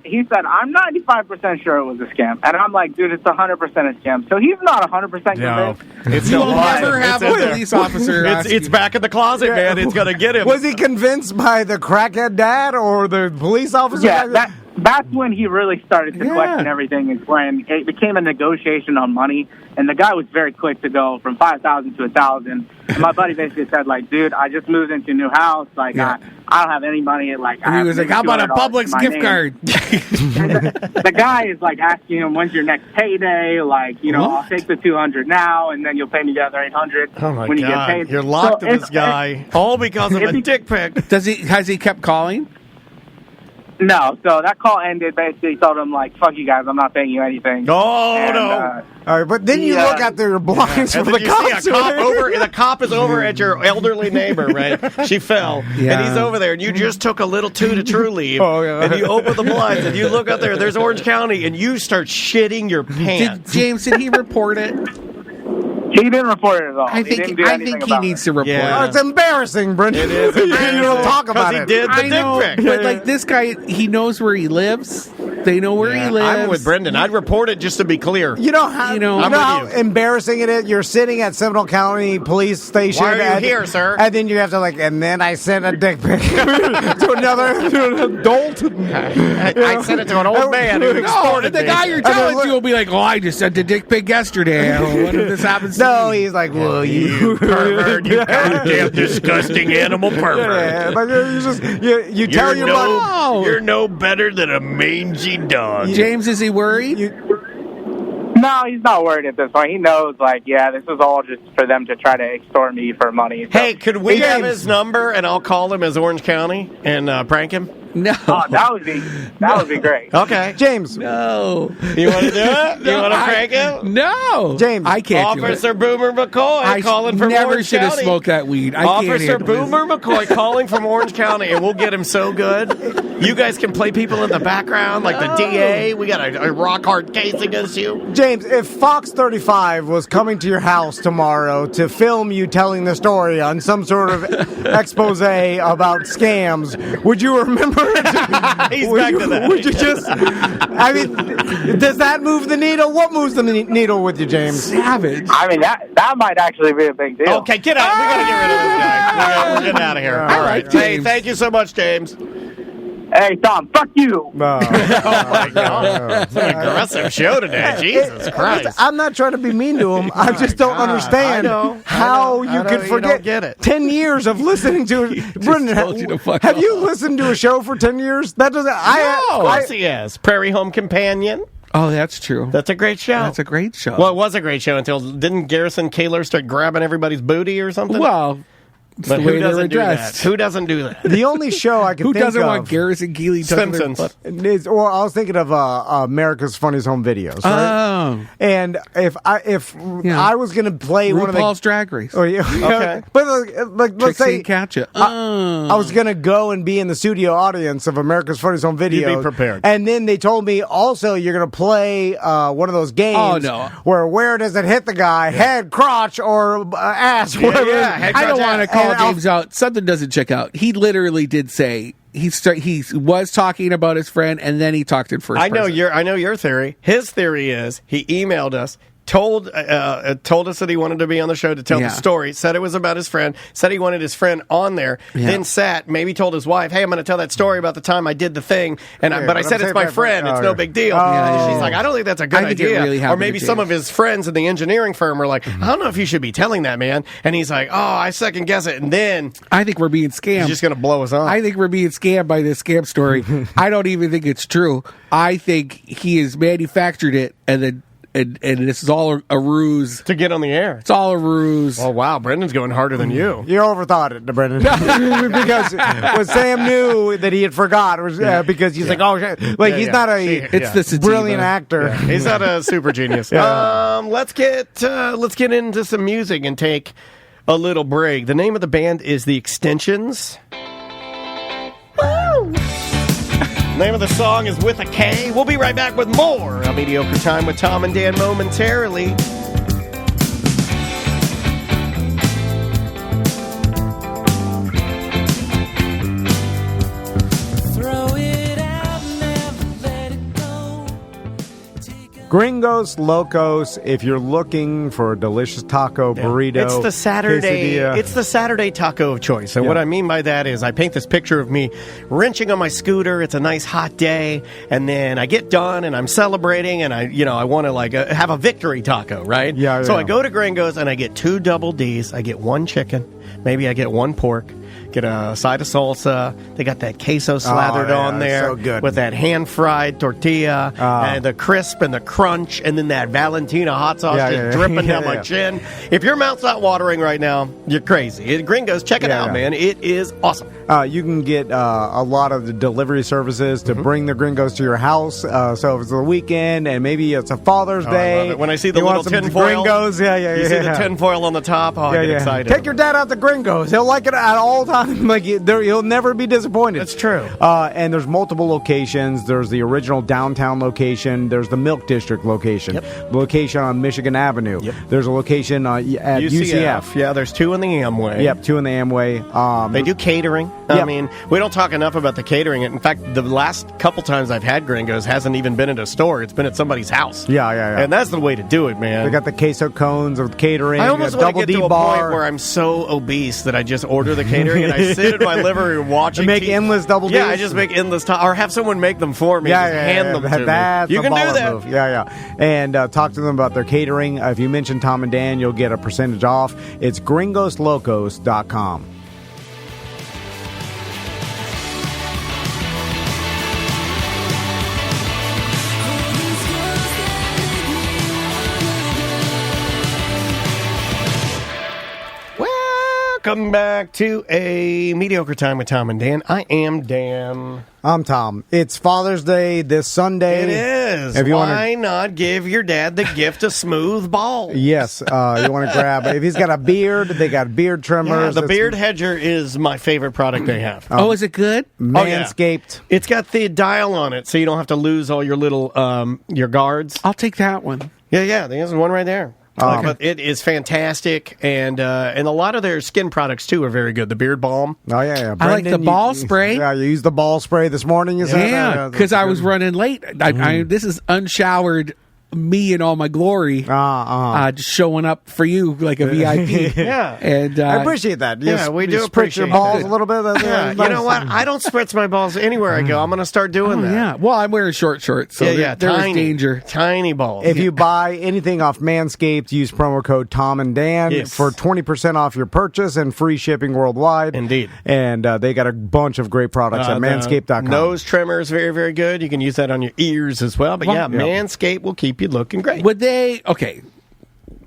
he said, I'm 95% sure it was a scam. And I'm like, dude, it's 100% a scam. So he's not 100% convinced. It's You'll never have a police officer. It's back in the closet, man. It's going to get him. Was he convinced by the crackhead dad or the police officer? Yeah, that's when he really started to question everything, is when it became a negotiation on money, and the guy was very quick to go from $5,000 to $1,000. And my buddy basically said, like, dude, I just moved into a new house, like, I don't have any money. Like, and he was like, how about a Publix gift card? the guy is like asking him, when's your next payday? Like, I'll take the $200 now, and then you'll pay me the other $800 when you get paid. You're locked to this guy, all because of a dick pic. Has he kept calling? No, so that call ended. Basically, told him, like, fuck you guys, I'm not paying you anything. Oh, no. All right, but then you look out through your blinds for the cops. The cop is over at your elderly neighbor, right? She fell, and he's over there, and you just took a little too to true leave, and you open the blinds, and you look out there's Orange County, and you start shitting your pants. Did he report it? He didn't report it at all. I think he needs to report it. Oh, it's embarrassing, Brendan. It is. You don't talk about it. He did the dick pic. But like this guy, he knows where he lives. They know where he lives. I'm with Brendan. I'd report it just to be clear. You know how embarrassing it is? You're sitting at Seminole County Police Station. Why are you here, sir? And then you have to and then I sent a dick pic to an adult. I sent it to an old man who extorted the guy you're telling to will be like, I just sent a dick pic yesterday. What if this happens to me? He's like, well, you pervert, you goddamn disgusting animal pervert. You tell your buddy. You're no better than a mangy dog. James, is he worried? No, No, he's not worried at this point. He knows, like, yeah, this is all just for them to try to extort me for money. So. Hey, could we have his number and I'll call him as Orange County and prank him? No. Oh, that would be great. Okay. James. No. You want to do it? You want to prank him? No. James. I can't Officer Boomer McCoy calling from never Orange should have County. smoked that weed. I can't Officer handle this. Boomer McCoy calling from Orange County, and we'll get him so good. You guys can play people in the background, like the DA. We got a rock hard case against you. James, if Fox 35 was coming to your house tomorrow to film you telling the story on some sort of expose about scams, would you remember it? He's back to that. Would you just? I mean, does that move the needle? What moves the needle with you, James? Savage. I mean, that might actually be a big deal. Okay, get out. We got to get rid of this guy. We're getting out of here. All right. Hey, James. thank you so much, James. Hey, Tom, fuck you. Oh, my God. It's an aggressive show today. Jesus Christ. I'm not trying to be mean to him. I just don't understand how you could forget don't get it. 10 years of listening to it. Brendan, told you to fuck have off. you listened to a show for 10 years? That doesn't. Of course he is. Prairie Home Companion. Oh, that's true. That's a great show. That's a great show. Well, it was a great show until didn't Garrison Kaler start grabbing everybody's booty or something? Well, it's but the who way they're doesn't do that? dressed. Who doesn't do that? The only show I can Who think doesn't of want Garrison Keeley touching their Simpsons. butt? is, well, I was thinking of America's Funniest Home Videos. Right? Oh. And if I was going to play one of the RuPaul's Drag Race. Oh, yeah. Okay. But like, let's Trixie say and Katja. I was going to go and be in the studio audience of America's Funniest Home Videos. You'd be prepared. And then they told me also you're going to play one of those games Oh, no. where does it hit the guy? Head, crotch, or ass? Whatever. yeah, head, I don't want to call And James out. Something doesn't check out. He literally did say he was talking about his friend, and then he talked in first I know person. your theory. His theory is he emailed us, told us that he wanted to be on the show to tell the story, said it was about his friend, said he wanted his friend on there, then sat, maybe told his wife, hey, I'm going to tell that story about the time I did the thing, but I said it's my friend, it's no big deal. She's like, I don't think that's a good idea. Really or maybe some of his friends in the engineering firm were like, I don't know if you should be telling that, man. And he's like, oh, I second guess it. And then I think we're being scammed. he's just going to blow us off. I think we're being scammed by this scam story. I don't even think it's true. I think he has manufactured it, and then and this is all a ruse. To get on the air. It's all a ruse. Oh, wow. Brendan's going harder than you. You overthought it, Brendan. Because when Sam knew that he had forgot, it was because he's like, oh, shit. Like, he's not It's the sativa. brilliant actor. He's not a super genius. Let's get into some music and take a little break. The name of the band is The Extensions. Woo! Name of the song is With a K. We'll be right back with more of Mediocre Time with Tom and Dan momentarily. Gringos Locos, if you're looking for a delicious taco, burrito, It's the Saturday. quesadilla. It's the Saturday taco of choice. And what I mean by that is, I paint this picture of me wrenching on my scooter. It's a nice hot day, and then I get done and I'm celebrating, and I want to have a victory taco, right? Yeah. So I go to Gringos and I get 2 double Ds. I get 1 chicken, maybe I get 1 pork. Get a side of salsa. They got that queso slathered on there so good. with that hand-fried tortilla and the crisp and the crunch, and then that Valentina hot sauce dripping down my chin. If your mouth's not watering right now, you're crazy. Gringos, check it out, man. It is awesome. You can get a lot of the delivery services to bring the Gringos to your house. So if it's the weekend and maybe it's a Father's Day. I love it. When I see the you little want some tinfoil. Gringos, You see the tinfoil on the top? Oh, I get excited. Take your dad out to Gringos. He'll like it at all times. Like he'll never be disappointed. That's true. And there's multiple locations. There's the original downtown location. There's the Milk District location. The location on Michigan Avenue. There's a location at UCF. Yeah, there's 2 in the Amway. Yep, 2 in the Amway. They do catering. I mean, we don't talk enough about the catering. In fact, the last couple times I've had Gringos hasn't even been at a store. It's been at somebody's house. Yeah. And that's the way to do it, man. They got the queso cones of catering. I almost want to get to a bar. point where I'm so obese that I just order the catering and I sit in my living room watching. Make endless double Ds. Yeah, I just make endless or have someone make them for me. Just hand them to That's me. You a can do baller that. move. Yeah. And talk to them about their catering. If you mention Tom and Dan, you'll get a percentage off. It's gringoslocos.com. Welcome back to a Mediocre Time with Tom and Dan. I am Dan. I'm Tom. It's Father's Day this Sunday. It is. If you Why not give your dad the gift of smooth balls? Yes. You want to grab, if he's got a beard, they got beard trimmers. Yeah, the Beard Hedger is my favorite product they have. Oh, is it good? Manscaped. It's got the dial on it, so you don't have to lose all your little your guards. I'll take that one. Yeah, there's one right there. But it is fantastic, and a lot of their skin products too are very good. The beard balm. Oh yeah. I like the ball spray. Yeah, you used the ball spray this morning. You said? Yeah, because I was running late. This is unshowered. Me in all my glory, just showing up for you like a VIP. Yeah, and I appreciate that. We do spritz appreciate your balls that. a little bit. Yeah, you know what? I don't spritz my balls anywhere I go. I'm going to start doing that. Yeah, well, I'm wearing short shorts, so there's danger. Tiny balls. If you buy anything off Manscaped, use promo code Tom and Dan for 20% off your purchase and free shipping worldwide. Indeed, and they got a bunch of great products at Manscaped.com. Nose trimmer is very, very good. You can use that on your ears as well. But Manscaped will keep you looking great. Would they? Okay.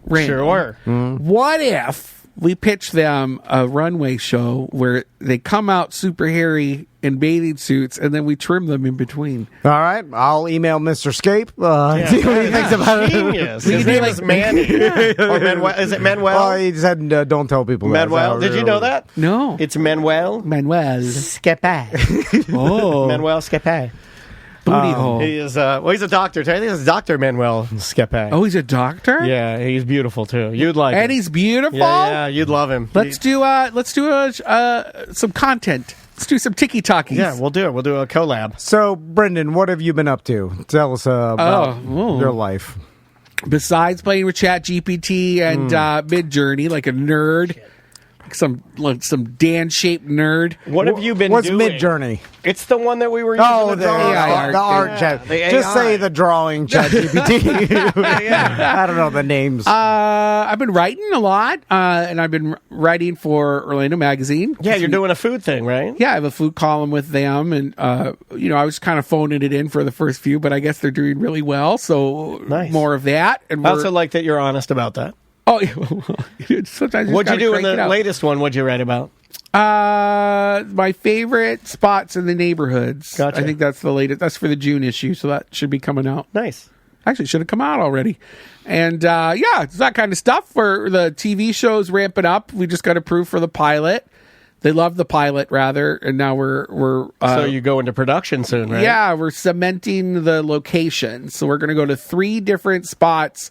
Random. Sure. What if we pitch them a runway show where they come out super hairy in bathing suits and then we trim them in between? All right. I'll email Mr. Scape. See what he thinks about it. Genius. His name is Manny. Or Manuel. Is it Manuel? Oh, he said don't tell people Manuel. that. Did you know that? No. It's Manuel. Scape. Oh. Manuel Scape. Booty hole. He is. He's a doctor too. I think it's Dr. Manuel Scape. Oh, he's a doctor? Yeah, he's beautiful too. You'd like him. And he's beautiful? Yeah, you'd love him. Let's do some content. Let's do some tiki-talkies. Yeah, we'll do it. We'll do a collab. So, Brendan, what have you been up to? Tell us about your life. Besides playing with ChatGPT and Midjourney, like a nerd. Some Dan-shaped nerd. What have you been doing? What's Midjourney? It's the one that we were using. The art chat. Just say the drawing ChatGPT. I don't know the names. I've been writing a lot, and I've been writing for Orlando Magazine. Yeah, you're doing a food thing, right? Yeah, I have a food column with them, and I was kind of phoning it in for the first few, but I guess they're doing really well, so more of that. And I also like that you're honest about that. Oh, sometimes what'd you do in the latest one? What'd you write about? My favorite spots in the neighborhoods. Gotcha. I think that's the latest. That's for the June issue, so that should be coming out. Nice. Actually, should have come out already. And it's that kind of stuff. For the TV shows ramping up, we just got approved for the pilot. They love the pilot, rather, and now we're so you go into production soon, right? Yeah, we're cementing the location. So we're going to go to 3 different spots.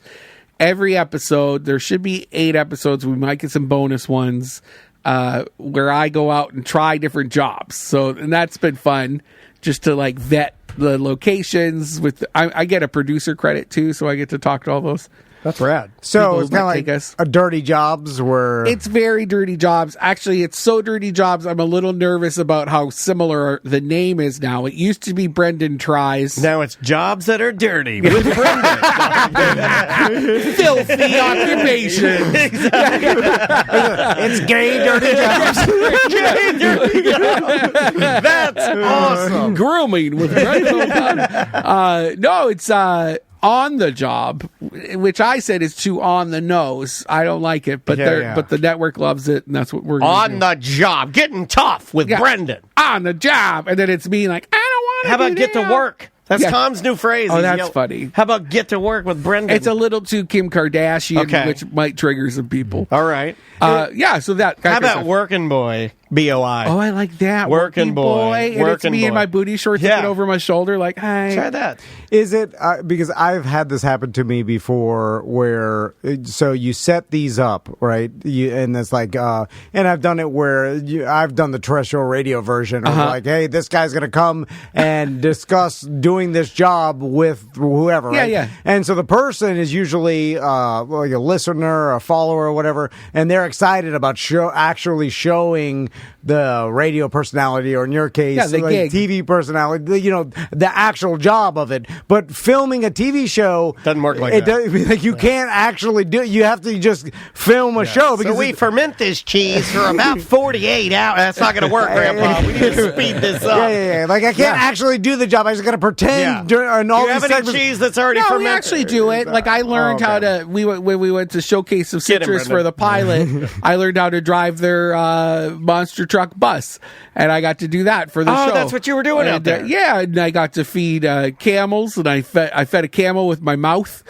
Every episode, there should be 8 episodes. We might get some bonus ones where I go out and try different jobs. And that's been fun, just to like vet the locations. I get a producer credit too, so I get to talk to all those. That's rad. So it's kind of like a Dirty Jobs where... It's very Dirty Jobs. Actually, it's so Dirty Jobs, I'm a little nervous about how similar the name is now. It used to be Brendan Tries. Now it's Jobs That Are Dirty with Brendan. Filthy occupation. It's Gay Dirty Jobs. Gay Dirty Jobs. That's awesome. Grooming with Brendan O'Connor. No, it's... On the Job, which I said is too on the nose. I don't like it, but but the network loves it, and that's what we're on the job, getting tough with Brendan. On the job, and then it's me like, I don't want to. How about get to work? That's Tom's new phrase. Oh, that's funny. How about get to work with Brendan? It's a little too Kim Kardashian, which might trigger some people. All right. So that. How about working boy? B-O-I. Oh, I like that. Working boy. And it's me in my booty shorts looking over my shoulder like, hi. Try that. Is it, because I've had this happen to me before where, so you set these up, right? And it's like, and I've done it where I've done the terrestrial radio version of like, hey, this guy's going to come and discuss doing this job with whoever, right? Yeah. And so the person is usually like a listener, a follower or whatever, and they're excited about actually showing the radio personality, or in your case, the like gig. TV personality, the actual job of it. But filming a TV show Doesn't work like it that. Like you can't actually do it. You have to just film a show because So we ferment this cheese for about 48 hours. That's not going to work, Grandpa. We need to speed this up. yeah. Like I can't actually do the job. I just got to pretend during all Do you these have any segments. cheese that's already No, fermented? we actually do it. Like I learned how to. When we went to Showcase of Get him, Citrus for Brendan. the pilot, I learned how to drive their monster truck bus, and I got to do that for the show. Oh, that's what you were doing out And, there. yeah, and I got to feed camels, and I fed a camel with my mouth.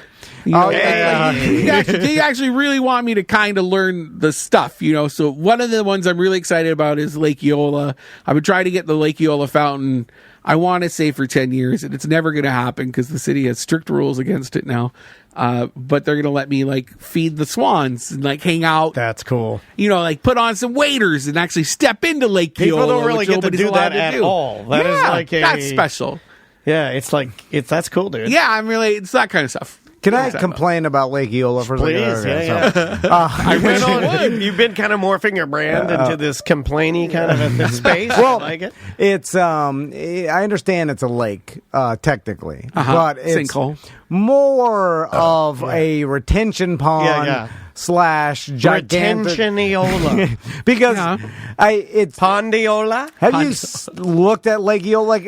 You know, they actually really want me to kind of learn the stuff, So one of the ones I'm really excited about is Lake Eola. I've been trying to get the Lake Eola fountain, I want to say, for 10 years, and it's never going to happen because the city has strict rules against it now. But they're going to let me feed the swans and hang out. That's cool. Put on some waders and actually step into Lake People Eola. don't really which get to nobody's do allowed that to at do. all. That is like that's special. Yeah, that's cool, dude. Yeah, it's that kind of stuff. Can I complain about Lake Eola for a second? Please, Okay, yeah. You've been kind of morphing your brand into this complainy kind of a space. Well, I like it. It's I understand it's a lake technically, but it's Sinkhole. more of a retention pond slash gigantic Retentioniola. because it's Pondiola? Have you looked at Lake Eola?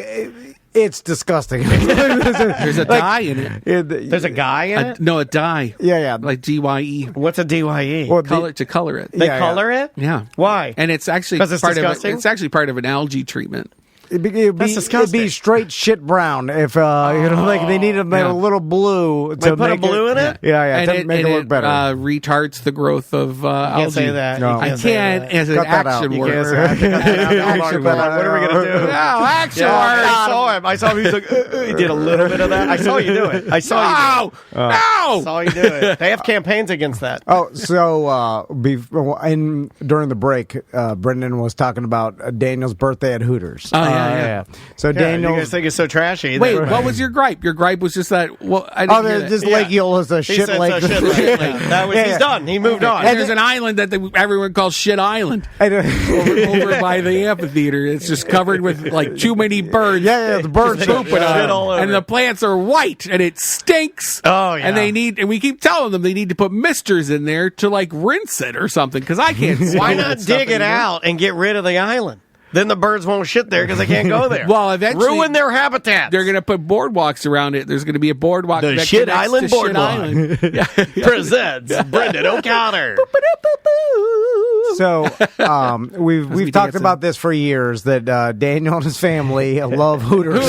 It's disgusting. There's a dye in it. There's a guy in it? No, a dye. Yeah. Like DYE. What's a DYE? Well, To color it. They color it? Yeah. Why? And it's actually 'Cause it's part of disgusting? it's actually part of an algae treatment. It'd That's disgusting. be straight shit brown if they need a little blue They to put a make blue it, in it? Yeah, to make it look better. Retards the growth of algae. Can't say that. No. You I can't say can't that. as an Cut that out. action You word. Can't say that. Cut that out. Hold on, what are we going to do? No, action Yeah, word. I saw him. I saw him. He's like, he did a little bit of that. I saw you do it. I saw you do it. No! I saw you do it. They have campaigns against that. Oh, so during the break, Brendan was talking about Daniel's birthday at Hooters. Oh, yeah. So Yeah, Daniel, you guys think it's so trashy. Wait, what was your gripe? Your gripe was just that. Well, I didn't hear that. this Lake Eola is a He shit said lake. it's a shit lake. That was, he's done. He moved on. And there's an island that everyone calls Shit Island over by the amphitheater. It's just covered with too many birds. Yeah, the birds pooping on Shit it. all over. And the plants are white and it stinks. Oh, yeah. And we keep telling them they need to put misters in there to rinse it or something because I can't. Why see not that stuff dig it anymore. out and get rid of the island? Then the birds won't shit there because they can't go there. Well, eventually ruin their habitat. They're going to put boardwalks around it. There's going to be a boardwalk. The that Shit connects Island to Shit Boardwalk. Island. Yeah. presents Brendan O'Connor. So we've talked about this for years that Daniel and his family love Hooters.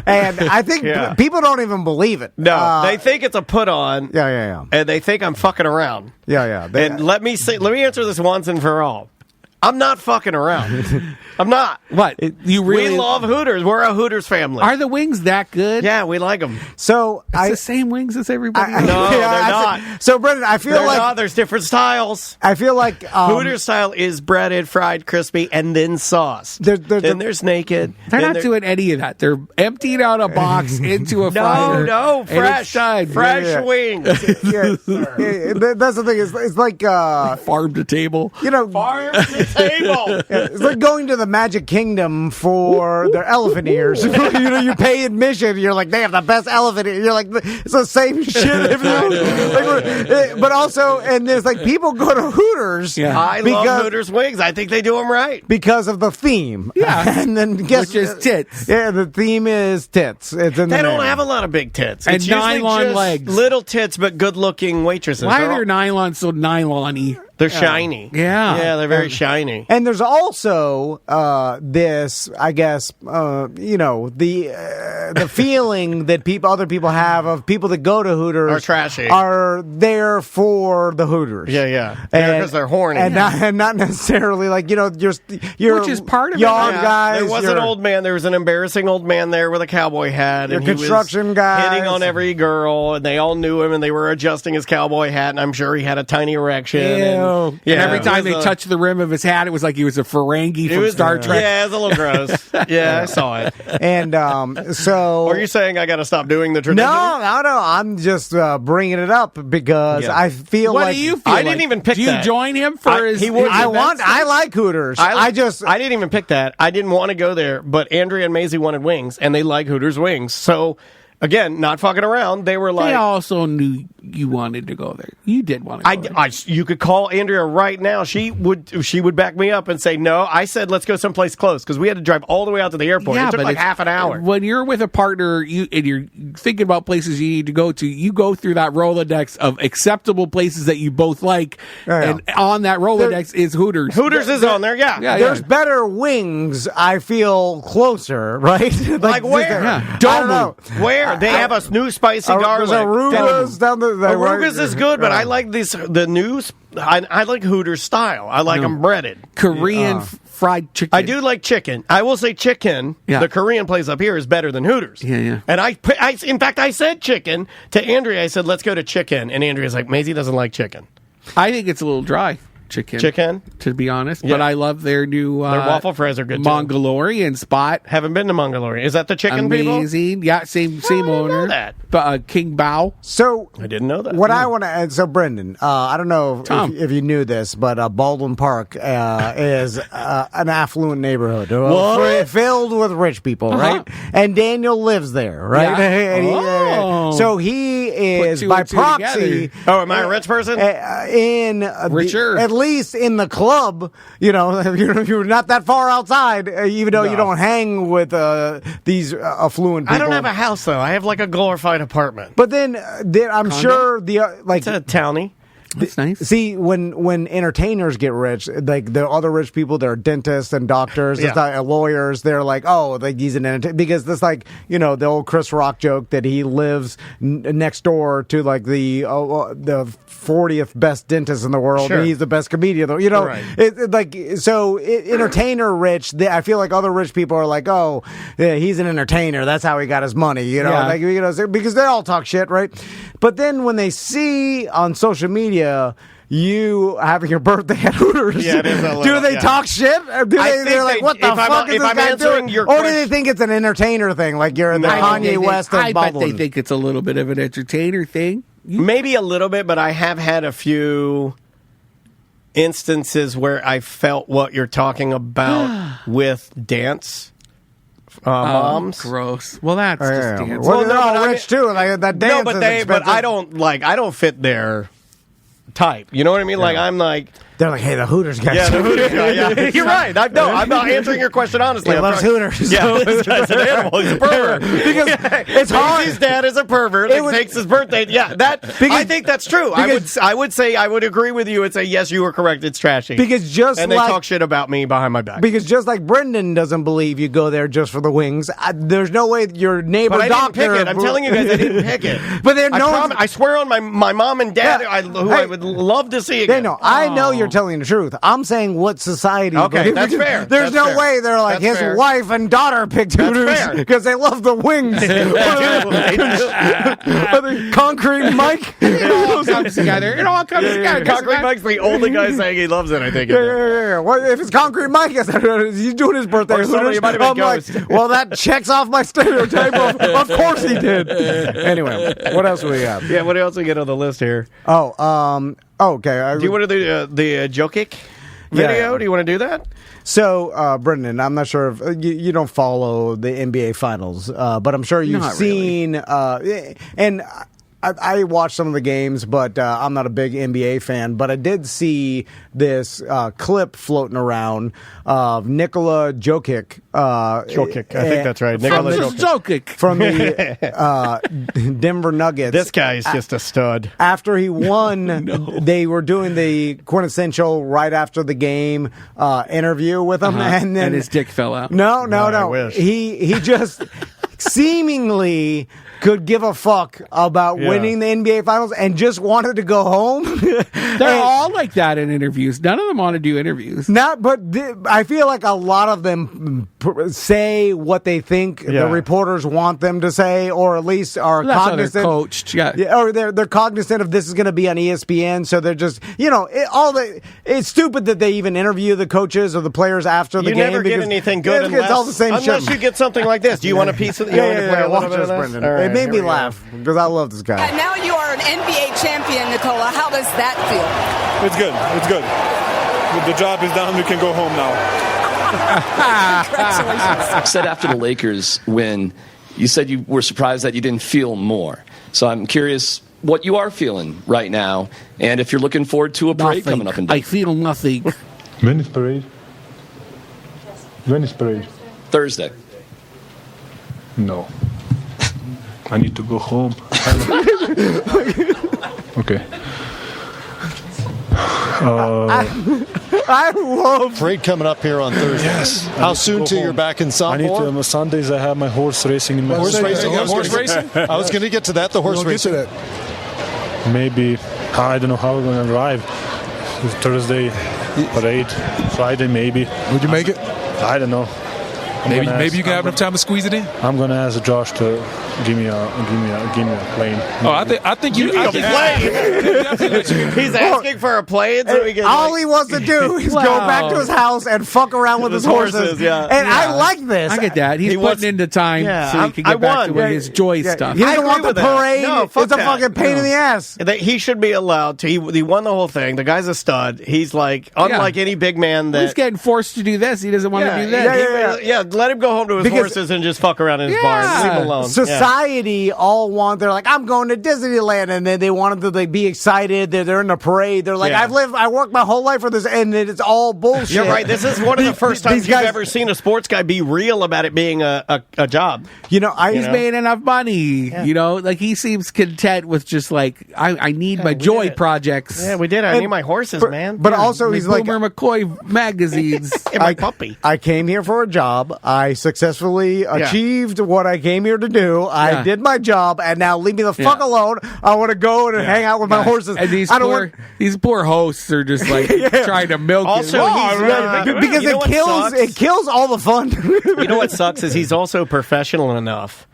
And I think people don't even believe it. No, they think it's a put on. Yeah. And they think I'm fucking around. Yeah. And let me answer this once and for all. I'm not fucking around. I'm not. What? You really We love Hooters. We're a Hooters family. Are the wings that good? Yeah, we like them. So It's the same wings as everybody. No, they're not. So Brendan, I feel They're like not. There's different styles. I feel like Hooters style is breaded, fried, crispy, and then sauce. Then there's naked. They're Then not doing any of that. They're emptying out a box into a fryer. No, and fresh, it's done. fresh wings. that's the thing. It's like Farm to table. Farm to table. it's like going to the Magic Kingdom for their elephant ears. You pay admission. You're like, they have the best elephant ears. You're like, it's the same shit. But also, and there's people go to Hooters. Yeah. I love Hooters wings. I think they do them right. Because of the theme. Yeah. And then guess Which is tits. Yeah, the theme is tits. It's in They the don't name. have a lot of big tits. And It's usually nylon just legs. little tits, but good-looking waitresses. Why They're are all- their nylons so nylon-y? They're shiny. Yeah. they're very shiny. And there's also this, I guess, the feeling that other people have of people that go to Hooters Are trashy. are there for the Hooters. Yeah. Because they're horny. and not necessarily you're Which is part of it. yard Yeah. guys. There was an old man. There was an embarrassing old man there with a cowboy hat. Your And he construction was guys. hitting on every girl, and they all knew him, and they were adjusting his cowboy hat, and I'm sure he had a tiny erection. Ew. And every time they touched the rim of his hat, it was like he was a Ferengi from Star Trek. Yeah, it's a little gross. Yeah, I saw it. And so... Are you saying I got to stop doing the tradition? No. I'm just bringing it up because I feel What like... do you feel I didn't even pick Do that. you join him for his... I like Hooters. I didn't even pick that. I didn't want to go there, but Andrea and Maisie wanted wings, and they like Hooters wings. So, again, not fucking around. They were like... They also knew you wanted to go there. You did want to go there. You could call Andrea right now. She would back me up and say, no, I said let's go someplace close, because we had to drive all the way out to the airport. It took like half an hour. When you're with a partner and you're thinking about places you need to go to, you go through that Rolodex of acceptable places that you both like, and on that Rolodex is Hooters. Hooters is on there, yeah. There's better wings, I feel, closer, right? like where? I don't know. Where? They have a new spicy garlic. There's Aruba's down the... Aruba's is good, but I like the new... I like Hooters style. I like them breaded. Korean fried chicken. I do like chicken. I will say chicken. Yeah. The Korean place up here is better than Hooters. Yeah. And in fact, I said chicken to Andrea. I said, let's go to chicken. And Andrea's like, Maisie doesn't like chicken. I think it's a little dry. Chicken, to be honest. Yeah. But I love their new... their waffle fries are good, too. Mongolian spot. Haven't been to Mongolian. Is that the chicken Amazing. people? Yeah, same owner. That. King Bao. So I didn't know that. What I want to add, so Brendan, I don't know if you knew this, but Baldwin Park is an affluent neighborhood filled with rich people, right? And Daniel lives there, right? Yeah. So he is by proxy. Oh, am I a rich person? Richer. At least in the club, you're not that far outside, even though you don't hang with these affluent people. I don't have a house though. I have like a glorified apartment. But then I'm sure it's a townie. That's nice. See, when entertainers get rich, like the other rich people, they're dentists and doctors, lawyers. They're like, oh, like he's an entertainer, because that's like the old Chris Rock joke that he lives next door to like the 40th best dentist in the world, and he's the best comedian. Right. Entertainer rich. I feel like other rich people are like, oh, yeah, he's an entertainer. That's how he got his money. Because they all talk shit, right? But then when they see on social media you having your birthday at Hooters, do they talk shit? They're like, what the fuck is this guy doing? Or do they think it's an entertainer thing, like you're in the Kanye West of I Baldwin? bet they think it's a little bit of an entertainer thing. Maybe a little bit, but I have had a few instances where I felt what you're talking about with dance. Moms. Gross. Well, that's just dance. Well, they're all rich too. Like that dance. No, but I don't fit their type. You know what I mean? Like I'm like. They're like, hey, the Hooters guy. Yeah, the Hooters guy. Yeah. You're right. I'm not answering your question honestly. He loves Hooters. Yeah, this guy's an animal. He's a pervert. Because it's hard. His dad is a pervert. It takes his birthday. Yeah, I think that's true. I would say I would agree with you and say yes, you were correct. It's trashy. Because they talk shit about me behind my back. Because just like Brendan doesn't believe you go there just for the wings, there's no way your neighbor but doctor. I didn't pick it. I'm telling you guys, I didn't pick it. But I swear on my mom and dad, who I would love to see again. I know you're telling the truth. I'm saying what society. Okay, that's fair. There's no way they're like his wife and daughter picked Hooters because they love the wings. Concrete Mike. It all comes together. Concrete Mike's the only guy saying he loves it. I think. Yeah. Well, if it's Concrete Mike, he's doing his birthday. I'm like, well, that checks off my stereotype. Of course he did. Anyway, what else do we have? Yeah, what else we get on the list here? Okay. Do you want to do the Jokic video? Yeah. Do you want to do that? So, Brendan, I'm not sure if you don't follow the NBA Finals, but I'm sure you've seen, and I watched some of the games, but I'm not a big NBA fan. But I did see this clip floating around of Nikola Jokic. I think that's right. Nikola Jokic. From the Denver Nuggets. This guy is just a stud. After he won, they were doing the quintessential right after the game interview with him. And then his dick fell out. No. I wish. He just... seemingly could give a fuck about winning the NBA Finals and just wanted to go home. They're all like that in interviews. None of them want to do interviews. I feel like a lot of them say what they think the reporters want them to say, or at least are That's cognizant. How they're coached, or they're cognizant of this is going to be on ESPN, so they're just it's stupid that they even interview the coaches or the players after the game. You never get anything good it's all the same unless you get something like this. Do you want a piece of the watch this, Brendan. It made me laugh because I love this guy. Now you are an NBA champion, Nicola. How does that feel? It's good. It's good. The job is done. We can go home now. Congratulations. You said after the Lakers win, you said you were surprised that you didn't feel more. So I'm curious what you are feeling right now, and if you're looking forward to a parade coming up in I feel nothing. When is parade? When is parade? Thursday. No. I need to go home. Okay. I love parade coming up here on Thursday. Yes. How soon till you're back in sophomore? I need to. Sundays I have my horse racing in my horse racing. I was going to get to that. The horse racing. Get to that. Maybe I don't know how we're going to arrive. It's Thursday parade, Friday maybe. Would you make it? I don't know. Maybe you can have enough time to squeeze it in. I'm going to ask Josh to give me a plane. Oh, I think you need a plane. He's asking for a plane. So all he wants to do is go back to his house and fuck around with his horses. Yeah. And I like this. I get that. He's putting into time so he can get back to his joy stuff. He doesn't want the parade. No, it's a fucking pain in the ass. He should be allowed to. He won the whole thing. The guy's a stud. He's like, unlike any big man that... He's getting forced to do this. He doesn't want to do that. Yeah, let him go home to his horses and just fuck around in his barn. Leave him alone. Society all want, they're like, I'm going to Disneyland, and then they want them to be excited. They're in the parade. They're like, I worked my whole life for this, and it's all bullshit. You're right. This is one of the first times you've ever seen a sports guy be real about it being a job. He's made enough money. Yeah. Like he seems content with just like, I need my joy projects. Yeah, we did. I need my horses, man. But also he's like Boomer McCoy magazines. My puppy. I came here for a job. I successfully achieved what I came here to do. I did my job, and now leave me the fuck alone. I want to go and hang out with my horses. And these poor hosts are just like trying to milk also, it. Because it kills all the fun. You know what sucks is he's also professional enough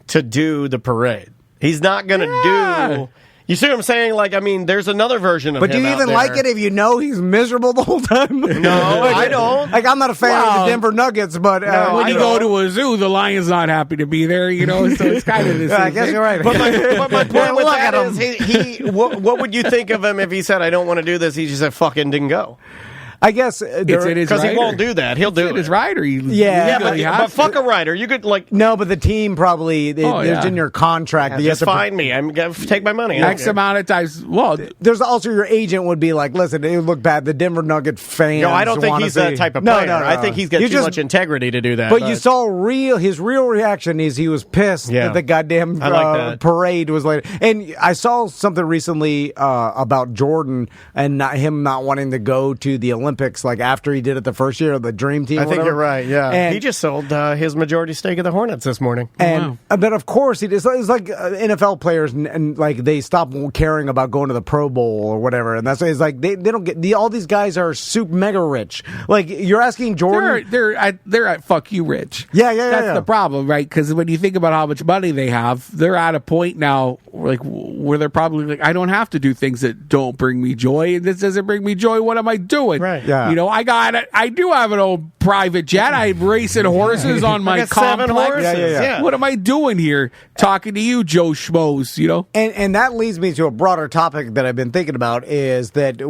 to do the parade. He's not going to do... You see what I'm saying? Like, I mean, there's another version of him. But do you even like it if you know he's miserable the whole time? No, I don't. Like, I'm not a fan of the Denver Nuggets, but when you go to a zoo, the lion's not happy to be there, so it's kind of the same I guess thing. you're right. But my point with that is, what would you think of him if he said, I don't want to do this? He just said, fucking didn't go. I guess because he won't do that. He'll do it. His rider. But fuck a rider. You could no, but the team probably it's in your contract. Just find me. I'm gonna take my money. X amount of times. Well, there's also your agent would be like, listen, it would look bad. The Denver Nugget fans. No, I don't think he's that type of player. No. I think he's got too much integrity to do that. But you saw his real reaction is he was pissed that the goddamn parade was late. And I saw something recently about Jordan and him not wanting to go to the Olympics like after he did it the first year of the Dream Team. I think you're right. Yeah, and he just sold his majority stake of the Hornets this morning. And but of course it's like NFL players and like they stop caring about going to the Pro Bowl or whatever, and that's it's like they don't get all these guys are super mega rich. Like you're asking Jordan, they're at fuck you rich. Yeah. That's the problem, right? Because when you think about how much money they have, they're at a point now like where they're probably like, I don't have to do things that don't bring me joy, and this doesn't bring me joy. What am I doing? Right. Yeah. I do have an old private jet. I'm racing horses on my complex. 7 horses. Yeah. What am I doing here? Talking to you, Joe Schmoes, And that leads me to a broader topic that I've been thinking about is that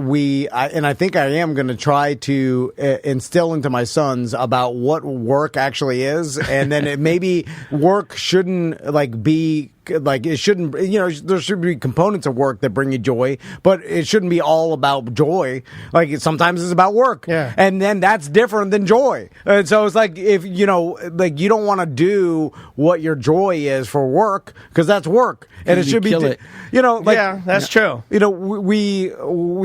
I think I am going to try to instill into my sons about what work actually is, and then maybe work shouldn't like be like it shouldn't. There should be components of work that bring you joy, but it shouldn't be all about joy. Like sometimes it's about work, and then that's different than joy. And so it's like if you don't want to do what your joy is for work because that's work, and it should be. That's true. We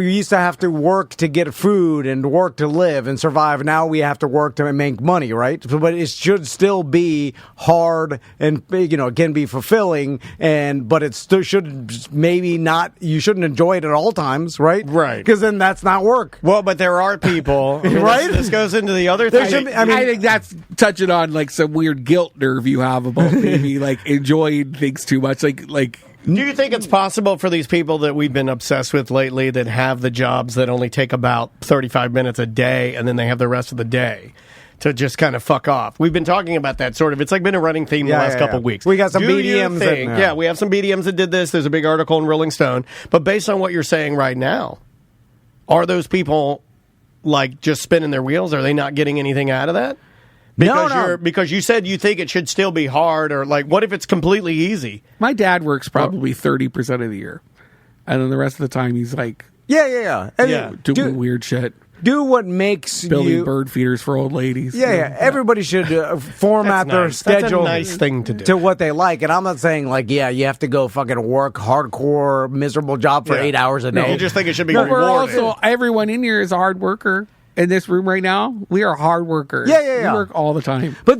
used to have to work to get food and work to live and survive. Now we have to work to make money, right? But it should still be hard and it can be fulfilling, but it still should maybe not. You shouldn't enjoy it at all times, right? Right. Because then that's not work. Well, but there are people, right? This goes into the other thing. I think that's touching on like some weird guilt nerve you have about maybe like enjoying things too much, like. Do you think it's possible for these people that we've been obsessed with lately that have the jobs that only take about 35 minutes a day and then they have the rest of the day to just kind of fuck off? We've been talking about that sort of. It's like been a running theme the last couple of weeks. We got some BDMs. We have some BDMs that did this. There's a big article in Rolling Stone. But based on what you're saying right now, are those people like just spinning their wheels? Are they not getting anything out of that? Because you said you think it should still be hard, or like, what if it's completely easy? My dad works probably 30% of the year, and then the rest of the time he's like, doing weird shit. Do what makes building bird feeders for old ladies. Everybody should format their schedule. That's a nice thing to do. To what they like. And I'm not saying like, you have to go fucking work hardcore, miserable job for 8 hours a day. No, you just think it should be rewarded. Also, everyone in here is a hard worker. In this room right now, we are hard workers. We work all the time. But